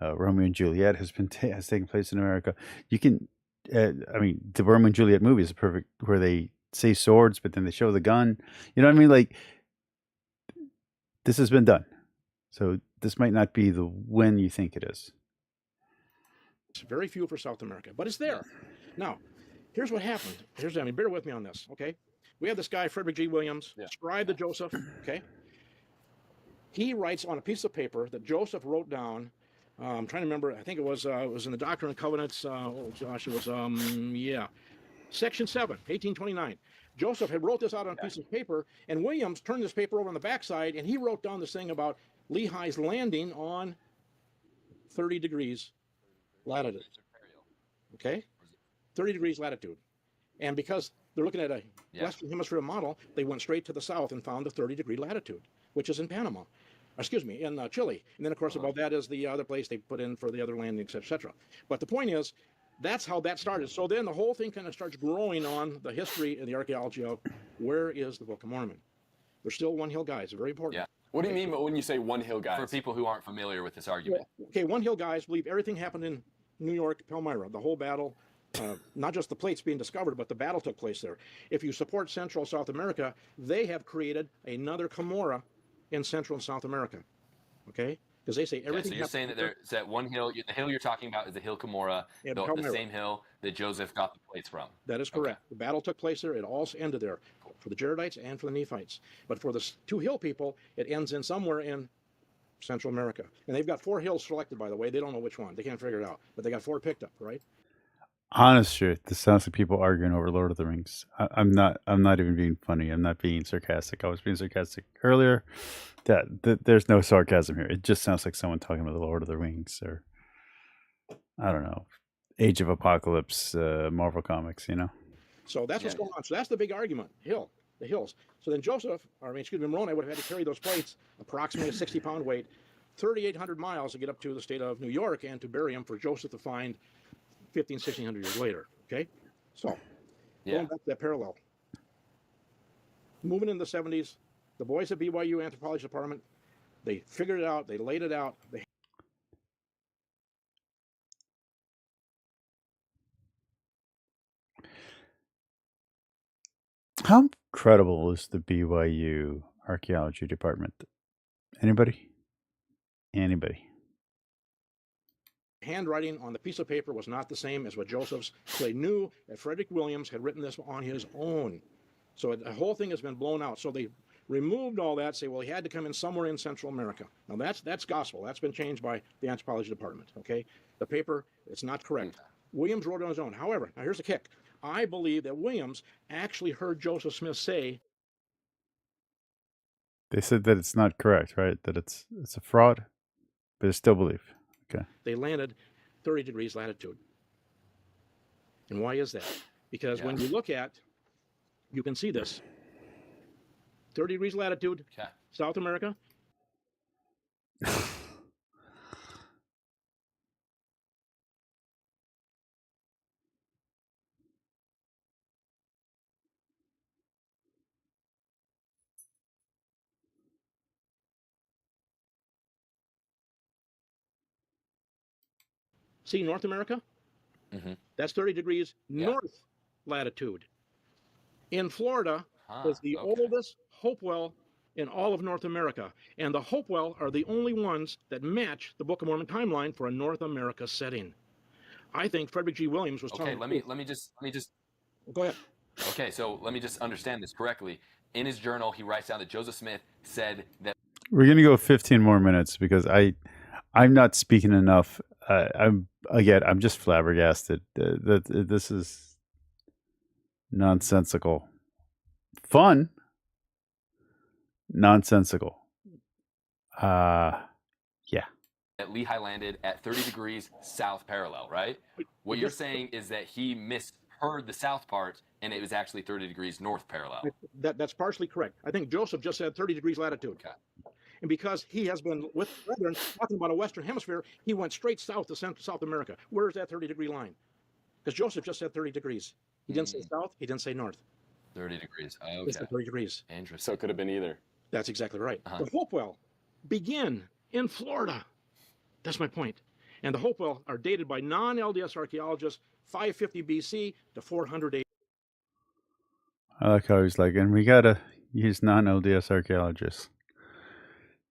Romeo and Juliet has taken place in America. You can, the Romeo and Juliet movie is perfect, where they say swords, but then they show the gun. You know what I mean? Like, this has been done. So this might not be the when you think it is. It's very few for South America, but it's there. Now, here's what happened. Bear with me on this, okay? We have this guy, Frederick G. Williams, scribe to Joseph, okay? He writes on a piece of paper that Joseph wrote down. I'm trying to remember. I think it was in the Doctrine and Covenants. It was Section 7, 1829. Joseph had wrote this out on a piece of paper, and Williams turned this paper over on the backside, and he wrote down this thing about Lehi's landing on 30 degrees latitude. Okay, 30 degrees latitude, and because they're looking at a Western Hemisphere model, they went straight to the south and found the 30-degree latitude, which is in Panama. Excuse me, in Chile. And then, of course, above that is the other place they put in for the other landings, etc. But the point is, that's how that started. So then the whole thing kind of starts growing on the history and the archaeology of where is the Book of Mormon. They're still one hill guys. Very important. Yeah. What do you mean when you say one hill guys? For people who aren't familiar with this argument. Well, okay, one hill guys believe everything happened in New York, Palmyra, the whole battle. Not just the plates being discovered, but the battle took place there. If you support Central South America, they have created another Cumorah in Central and South America, okay? Because they say everything. So you're saying that there's that one hill, the hill you're talking about is the hill Cumorah, the same hill that Joseph got the plates from. That is correct. Okay. The battle took place there. It all ended there for the Jaredites and for the Nephites. But for the two hill people, it ends in somewhere in Central America. And they've got 4 hills selected, by the way. They don't know which one. They can't figure it out. But they got 4 picked up, right? Honest truth, this sounds like people arguing over Lord of the Rings. I'm not even being funny. I'm not being sarcastic. I was being sarcastic earlier. There's no sarcasm here. It just sounds like someone talking about the Lord of the Rings, or I don't know, Age of Apocalypse, Marvel Comics. So that's what's going on. So that's the big argument. The hills. So then Moroni would have had to carry those plates, approximately a 60-pound weight, 3,800 miles to get up to the state of New York and to bury them for Joseph to find 1,500 years later. Okay, so going back to that parallel, moving in the 70s, the boys at BYU Anthropology Department, they figured it out, they laid it out. How credible is the BYU Archaeology Department? Anybody? Handwriting on the piece of paper was not the same as what Joseph's. So they knew that Frederick Williams had written this on his own. So the whole thing has been blown out. So they removed all that, say, well, he had to come in somewhere in Central America. Now that's gospel. That's been changed by the Anthropology Department, okay? The paper, it's not correct. Williams wrote it on his own. However, now here's the kick. I believe that Williams actually heard Joseph Smith say. They said that it's not correct, right? That it's a fraud, but it's still belief. Okay. They landed 30 degrees latitude. And why is that? Because when you look at, you can see this. 30 degrees latitude, South America. See North America? That's 30 degrees north latitude. In Florida is the oldest Hopewell in all of North America. And the Hopewell are the only ones that match the Book of Mormon timeline for a North America setting. I think Frederick G. Williams was telling let me just go ahead. Okay, so let me just understand this correctly. In his journal, he writes down that Joseph Smith said that We're gonna go 15 more minutes because I'm not speaking enough. I'm just flabbergasted. That this is nonsensical, fun, nonsensical. Yeah. that Lehi landed at 30 degrees south parallel, right? What you're saying is that he misheard the south part, and it was actually 30 degrees north parallel. That's partially correct. I think Joseph just said 30 degrees latitude. Okay. And because he has been with brethren talking about a Western Hemisphere, he went straight south to South America. Where's that 30-degree line? Because Joseph just said 30 degrees. He didn't say south. He didn't say north. 30 degrees. He said 30 degrees. Interesting. So it could have been either. That's exactly right. The Hopewell begin in Florida. That's my point. And the Hopewell are dated by non-LDS archaeologists 550 BC to 400 AD. I like how he's like, and we gotta use non-LDS archaeologists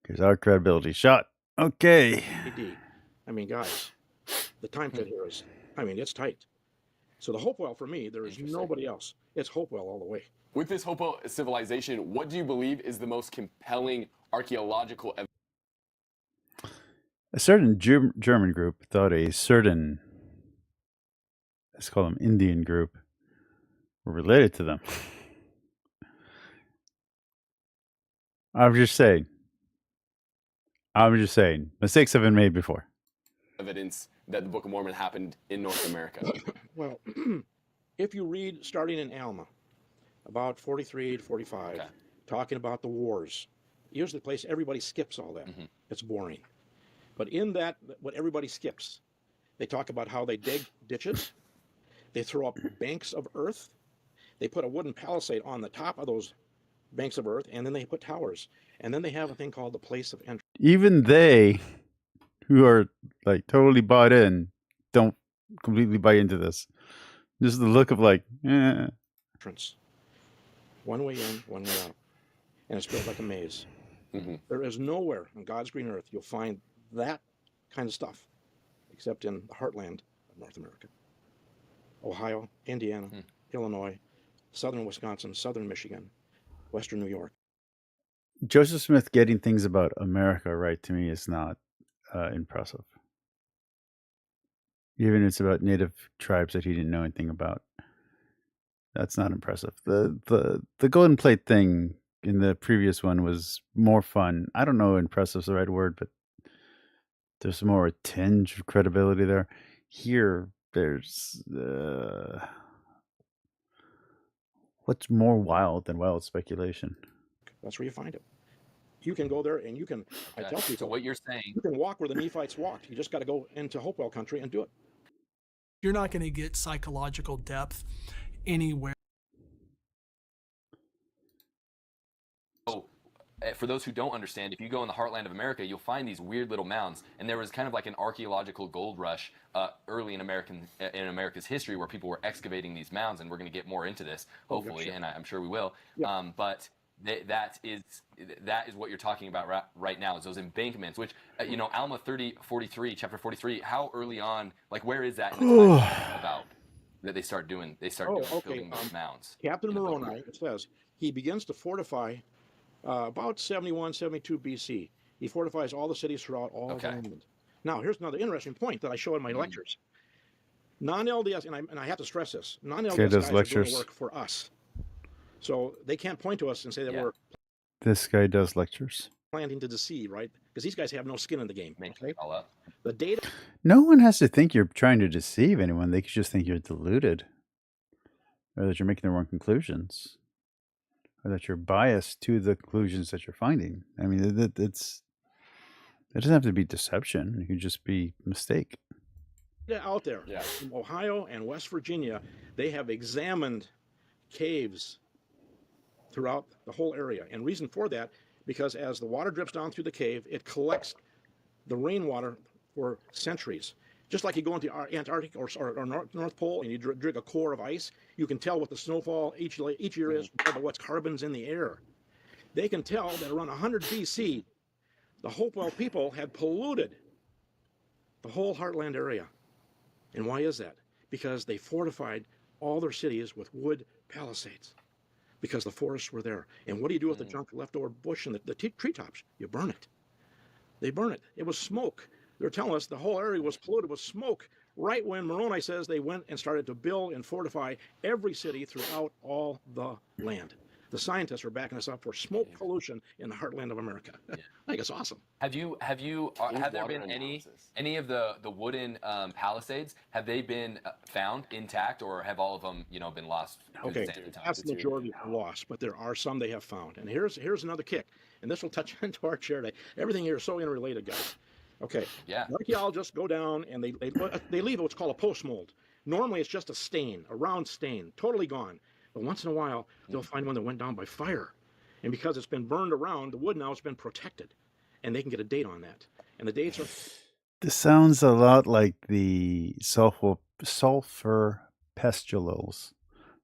because our credibility's shot. Okay. AD. I mean, guys, the time fit here is, it's tight. So the Hopewell, for me, there is nobody else. It's Hopewell all the way. With this Hopewell civilization, what do you believe is the most compelling archaeological evidence? A certain German group thought a certain, let's call them Indian group, were related to them. I'm just saying. Mistakes have been made before. Evidence that the Book of Mormon happened in North America. Well, if you read starting in Alma, about 43 to 45, talking about the wars, usually the place everybody skips all that. It's boring. But in that, what everybody skips, they talk about how they dig ditches, they throw up banks of earth, they put a wooden palisade on the top of those banks of earth, and then they put towers. And then they have a thing called the place of entrance. Even they, who are like totally bought in, don't completely buy into this. This is the look of like, entrance. One way in, one way out. And it's built like a maze. There is nowhere on God's green earth you'll find that kind of stuff, except in the heartland of North America. Ohio, Indiana, Illinois, southern Wisconsin, southern Michigan, western New York. Joseph Smith getting things about America right to me is not impressive. Even if it's about native tribes that he didn't know anything about. That's not impressive. The golden plate thing in the previous one was more fun. I don't know if impressive is the right word, but there's more a tinge of credibility there. Here, there's what's more wild than wild speculation? That's where you find it. You can go there and you can, I tell people, so what you're saying, you can walk where the Nephites walked. You just got to go into Hopewell country and do it. You're not going to get psychological depth anywhere. So, for those who don't understand, if you go in the heartland of America, you'll find these weird little mounds. And there was kind of like an archaeological gold rush early in America's history where people were excavating these mounds. And we're going to get more into this, hopefully, and I'm sure we will. Yeah. But that is what you're talking about right now, is those embankments, which, Alma 43, chapter 43, how early on, like, where is that in the time about that they start building those mounds? Captain Moroni, it says, he begins to fortify about 71, 72 BC. He fortifies all the cities throughout all of England. Now, here's another interesting point that I show in my lectures. Non-LDS, and I have to stress this, non-LDS guys are doing work for us. So they can't point to us and say that we're... This guy does lectures. Planning to deceive, right? Because these guys have no skin in the game. Okay? All up. The data... No one has to think you're trying to deceive anyone. They could just think you're deluded. Or that you're making the wrong conclusions. Or that you're biased to the conclusions that you're finding. I mean, it doesn't have to be deception. It could just be mistake. Out there, in Ohio and West Virginia, they have examined caves throughout the whole area. And reason for that, because as the water drips down through the cave, it collects the rainwater for centuries. Just like you go into Antarctic or North Pole and you dig a core of ice, you can tell what the snowfall each year is by what's carbons in the air. They can tell that around 100 BC, the Hopewell people had polluted the whole heartland area. And why is that? Because they fortified all their cities with wood palisades, because the forests were there. And what do you do with the junk leftover bush and the treetops? You burn it. They burn it. It was smoke. They're telling us the whole area was polluted with smoke right when Moroni says they went and started to build and fortify every city throughout all the land. The scientists are backing us up for smoke pollution in the heartland of America. I think it's awesome. Have there been any of the wooden palisades? Have they been found intact, or have all of them been lost? Okay, that's the majority are lost, but there are some they have found. And here's another kick, and this will touch into our chair today. Everything here is so interrelated, guys. Okay, yeah. Archaeologists go down and they leave what's called a post mold. Normally it's just a stain, a round stain, totally gone. But once in a while, they'll find one that went down by fire. And because it's been burned around, the wood now has been protected. And they can get a date on that. And the dates are... This sounds a lot like the sulfur pustules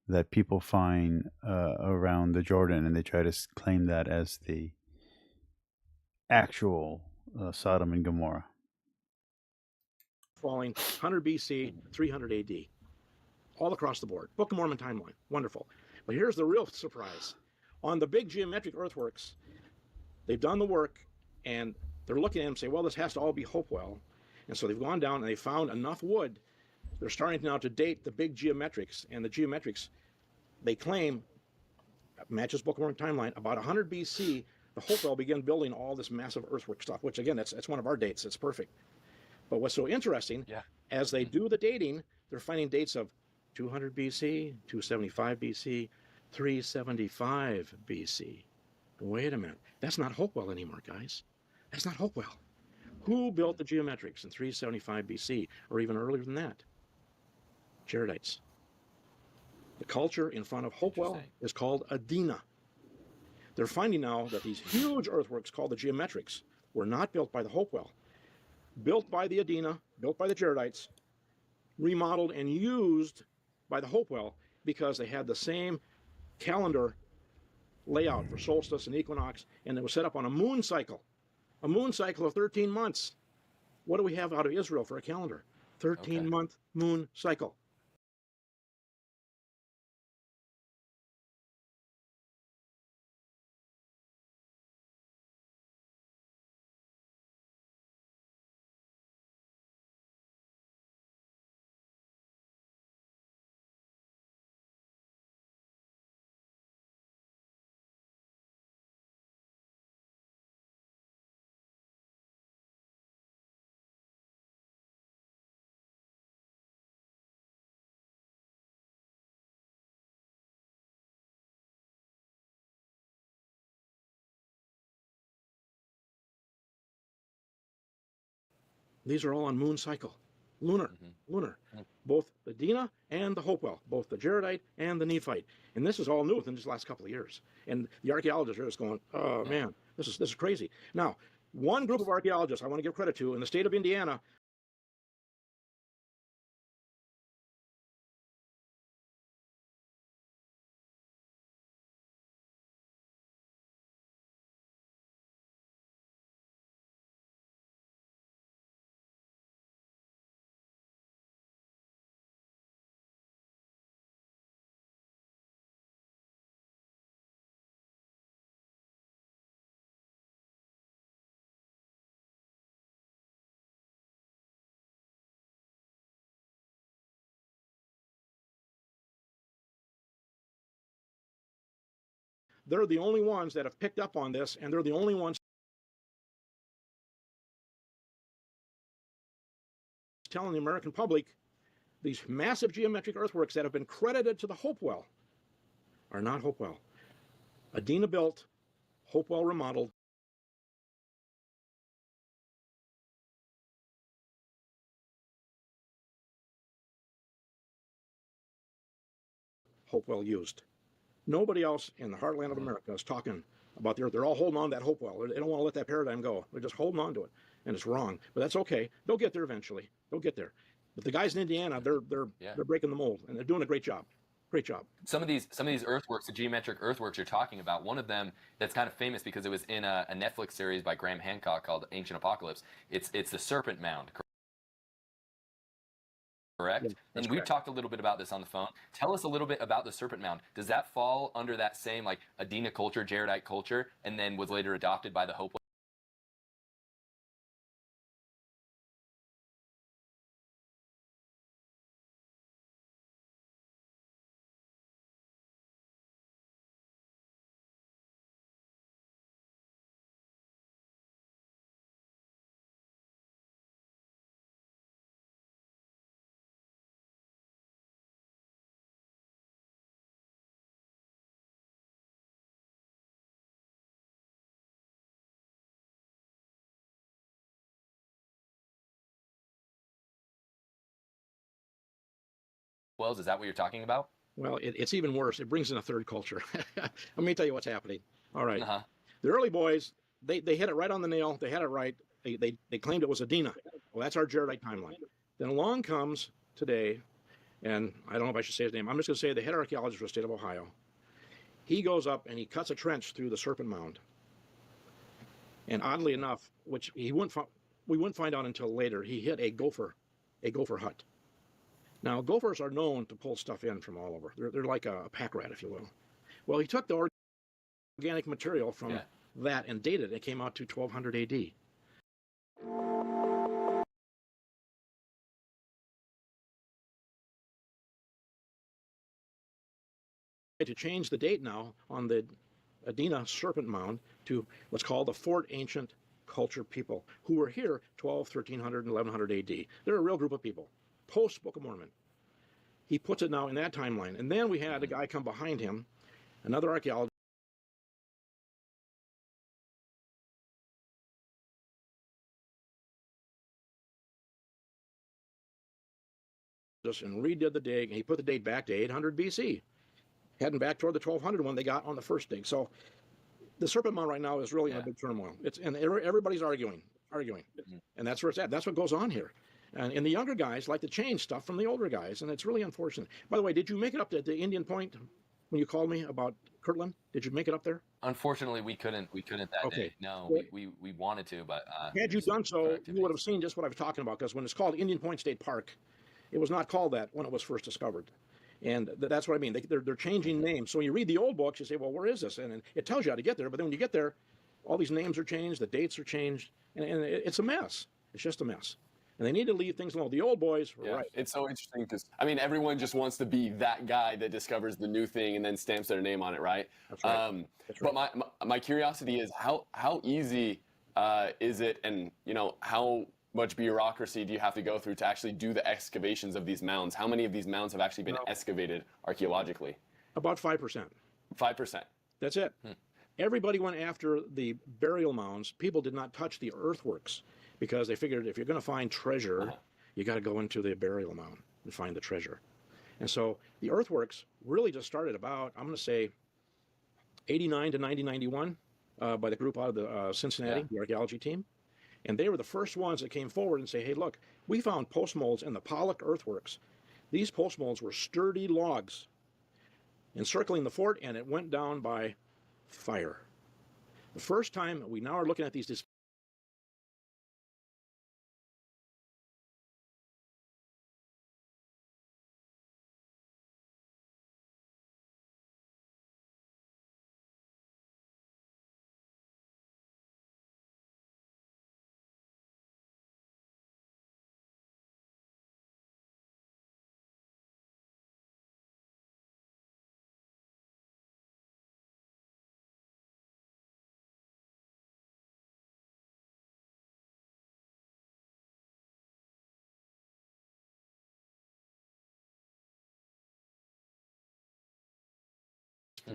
that people find around the Jordan, and they try to claim that as the actual Sodom and Gomorrah. Falling 100 BC, 300 AD. All across the board. Book of Mormon timeline. Wonderful. But here's the real surprise. On the big geometric earthworks, they've done the work, and they're looking at them and say, well, this has to all be Hopewell. And so they've gone down and they found enough wood. They're starting now to date the big geometrics. And the geometrics, they claim, matches Book of Mormon timeline, about 100 BC, the Hopewell began building all this massive earthwork stuff, which again, that's one of our dates. It's perfect. But what's so interesting, as they do the dating, they're finding dates of 200 BC, 275 BC, 375 BC. Wait a minute. That's not Hopewell anymore, guys. That's not Hopewell. Who built the geometrics in 375 BC, or even earlier than that? Jaredites. The culture in front of Hopewell is called Adena. They're finding now that these huge earthworks called the geometrics were not built by the Hopewell, built by the Adena, built by the Jaredites, remodeled and used by the Hopewell because they had the same calendar layout for solstice and equinox, and it was set up on a moon cycle of 13 months. What do we have out of Israel for a calendar? 13-month moon cycle. These are all on moon cycle, lunar. Both the Adena and the Hopewell, both the Jaredite and the Nephite. And this is all new within just the last couple of years. And the archaeologists are just going, oh man, this is crazy. Now, one group of archaeologists I want to give credit to in the state of Indiana, they're the only ones that have picked up on this, and they're the only ones telling the American public these massive geometric earthworks that have been credited to the Hopewell are not Hopewell. Adena built, Hopewell remodeled. Hopewell used. Nobody else in the heartland of America is talking about they're all holding on to that Hopewell. They don't want to let that paradigm go. They're just holding on to it. and it's wrong. But that's okay. They'll get there eventually. They'll get there. But the guys in Indiana, they're breaking the mold, and they're doing a great job. Great job. Some of these earthworks, the geometric earthworks you're talking about, one of them that's kind of famous because it was in a Netflix series by Graham Hancock called Ancient Apocalypse. It's the Serpent Mound, correct? Yeah, and we've correct. talked a little bit about this on the phone. Tell us a little bit about the Serpent Mound. Does that fall under that same like Adena culture, Jaredite culture, and then was later adopted by the Hope? Wells, is that what you're talking about? Well, it's even worse. It brings in a third culture. Let me tell you what's happening. All right. Uh-huh. The early boys, they hit it right on the nail. They had it right. They claimed it was Adena. Well, that's our Jaredite timeline. Then along comes today, and I don't know if I should say his name. I'm just going to say the head archaeologist for the state of Ohio. He goes up and he cuts a trench through the Serpent Mound. And oddly enough, which we wouldn't find out until later, he hit a gopher hut. Now, gophers are known to pull stuff in from all over. They're like a pack rat, if you will. Well, he took the organic material from that and dated it. It came out to 1200 AD. To change the date now on the Adena Serpent Mound to what's called the Fort Ancient Culture people, who were here 1300 and 1100 AD. They're a real group of people, post-Book of Mormon. He puts it now in that timeline. And then we had a guy come behind him, another archaeologist, and redid the dig, and he put the date back to 800 BC, heading back toward the 1200 one they got on the first dig. So the Serpent Mound right now is really in a big turmoil. And everybody's arguing, and that's where it's at. That's what goes on here. And the younger guys like to change stuff from the older guys, and it's really unfortunate. By the way, did you make it up to the Indian Point when you called me about Kirtland? Did you make it up there? Unfortunately, we couldn't that day. No, we wanted to, but had you done so, you would have seen just what I was talking about. Because when it's called Indian Point State Park, it was not called that when it was first discovered. And that's what I mean. They're changing names. So when you read the old books, you say, well, where is this? And it tells you how to get there. But then when you get there, all these names are changed, the dates are changed, and it's a mess. It's just a mess. And they need to leave things alone. The old boys were right. It's so interesting because, I mean, everyone just wants to be that guy that discovers the new thing and then stamps their name on it, right? That's right. That's right. But my curiosity is how easy is it, and, you know, how much bureaucracy do you have to go through to actually do the excavations of these mounds? How many of these mounds have actually been excavated archaeologically? About 5%. 5%. That's it. Everybody went after the burial mounds. People did not touch the earthworks, because they figured if you're going to find treasure, you got to go into the burial mound and find the treasure. And so the earthworks really just started about, I'm going to say, 89 to 91 by the group out of the Cincinnati, the archaeology team. And they were the first ones that came forward and say, hey, look, we found post molds in the Pollock earthworks. These post molds were sturdy logs encircling the fort, and it went down by fire. The first time we now are looking at these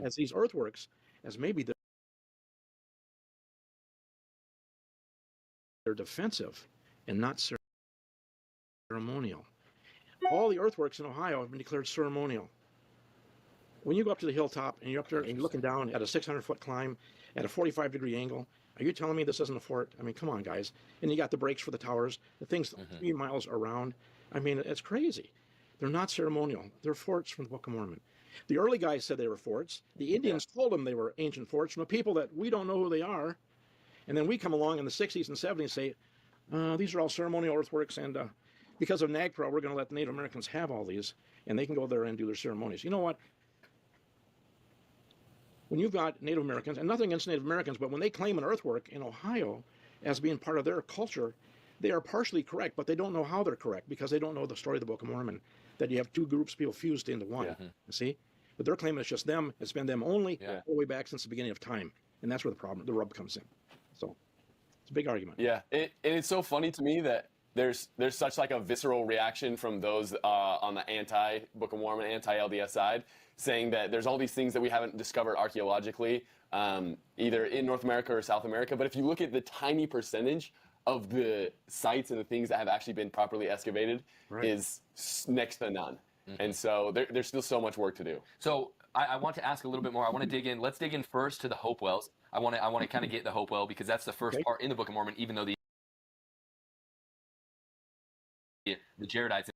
as these earthworks as maybe they're defensive and not ceremonial. All the earthworks in Ohio have been declared ceremonial. When you go up to the hilltop and you're up there and you're looking down at a 600-foot climb at a 45-degree angle, Are you telling me this isn't a fort? I mean, come on, guys. And you got the brakes for the towers, the things 3 miles around. I mean, it's crazy. They're not ceremonial. They're forts from the Book of Mormon. The early guys said they were forts. The Indians told them they were ancient forts from the people that we don't know who they are. And then we come along in the 60s and 70s and say, these are all ceremonial earthworks, and because of NAGPRA, we're going to let the Native Americans have all these, and they can go there and do their ceremonies. You know what? When you've got Native Americans, and nothing against Native Americans, but when they claim an earthwork in Ohio as being part of their culture, they are partially correct, but they don't know how they're correct because they don't know the story of the Book of Mormon, that you have two groups of people fused into one, you see? But they're claiming it's just them, it's been them only, all the way back since the beginning of time. And that's where the rub comes in. So it's a big argument. Yeah, and it's so funny to me that there's such like a visceral reaction from those on the anti-Book of Mormon, anti-LDS side, saying that there's all these things that we haven't discovered archaeologically, either in North America or South America. But if you look at the tiny percentage of the sites and the things that have actually been properly excavated, is next to none. And so there's still so much work to do. So I want to ask a little bit more. I want to dig in. Let's dig in first to the Hope Wells. I want to kind of get the Hope Well, because that's the first part in the Book of Mormon, even though the Jaredites.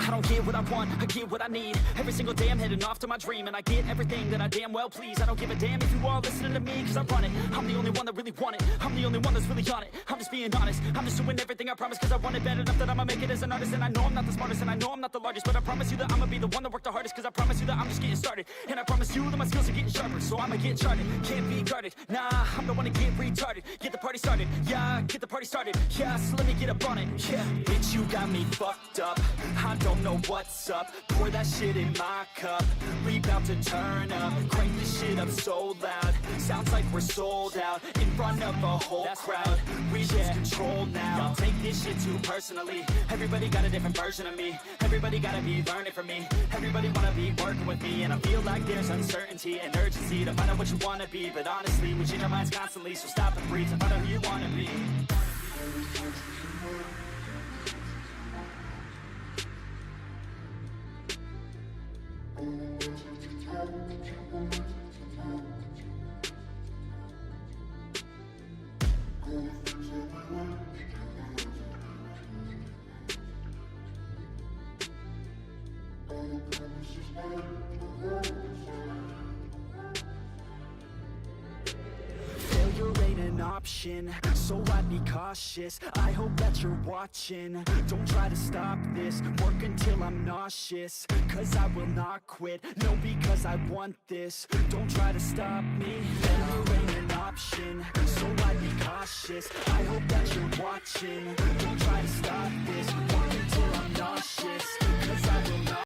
I don't get what I want, I get what I need. Every single day I'm heading off to my dream, and I get everything that I damn well please. I don't give a damn if you all listening to me, cause I run it. I'm the only one that really want it, I'm the only one that's really on it. I'm just being honest, I'm just doing everything I promise, cause I want it bad enough that I'ma make it as an artist. And I know I'm not the smartest, and I know I'm not the largest, but I promise you that I'ma be the one that worked the hardest, cause I promise you that I'm just getting started. And I promise you that my skills are getting sharper, so I'ma get charted, can't be guarded. Nah, I'm the one to get retarded, get the party started. Yeah, get the party started, yeah, so let me get up on it. Yeah, bitch, you got me fucked up, I don't know what's up. Pour that shit in my cup, we bout to turn up. Crank this shit up so loud, sounds like we're sold out in front of a whole crowd. We lose control now, y'all take this shit too personally. Everybody got a different version of me, everybody gotta be learning from me. Everybody wanna be working with me, and I feel like there's uncertainty and urgency to find out what you wanna be. But honestly, we change our minds constantly, so stop and breathe and find out who you wanna be. Failure ain't an option, so I'd be cautious. I hope that you're watching, don't try to stop this. Work until I'm nauseous, cause I will not quit. No, because I want this, don't try to stop me. Failure ain't an option, so I'd be cautious. I hope that you're watching, don't try to stop this. Work until I'm nauseous, cause I will not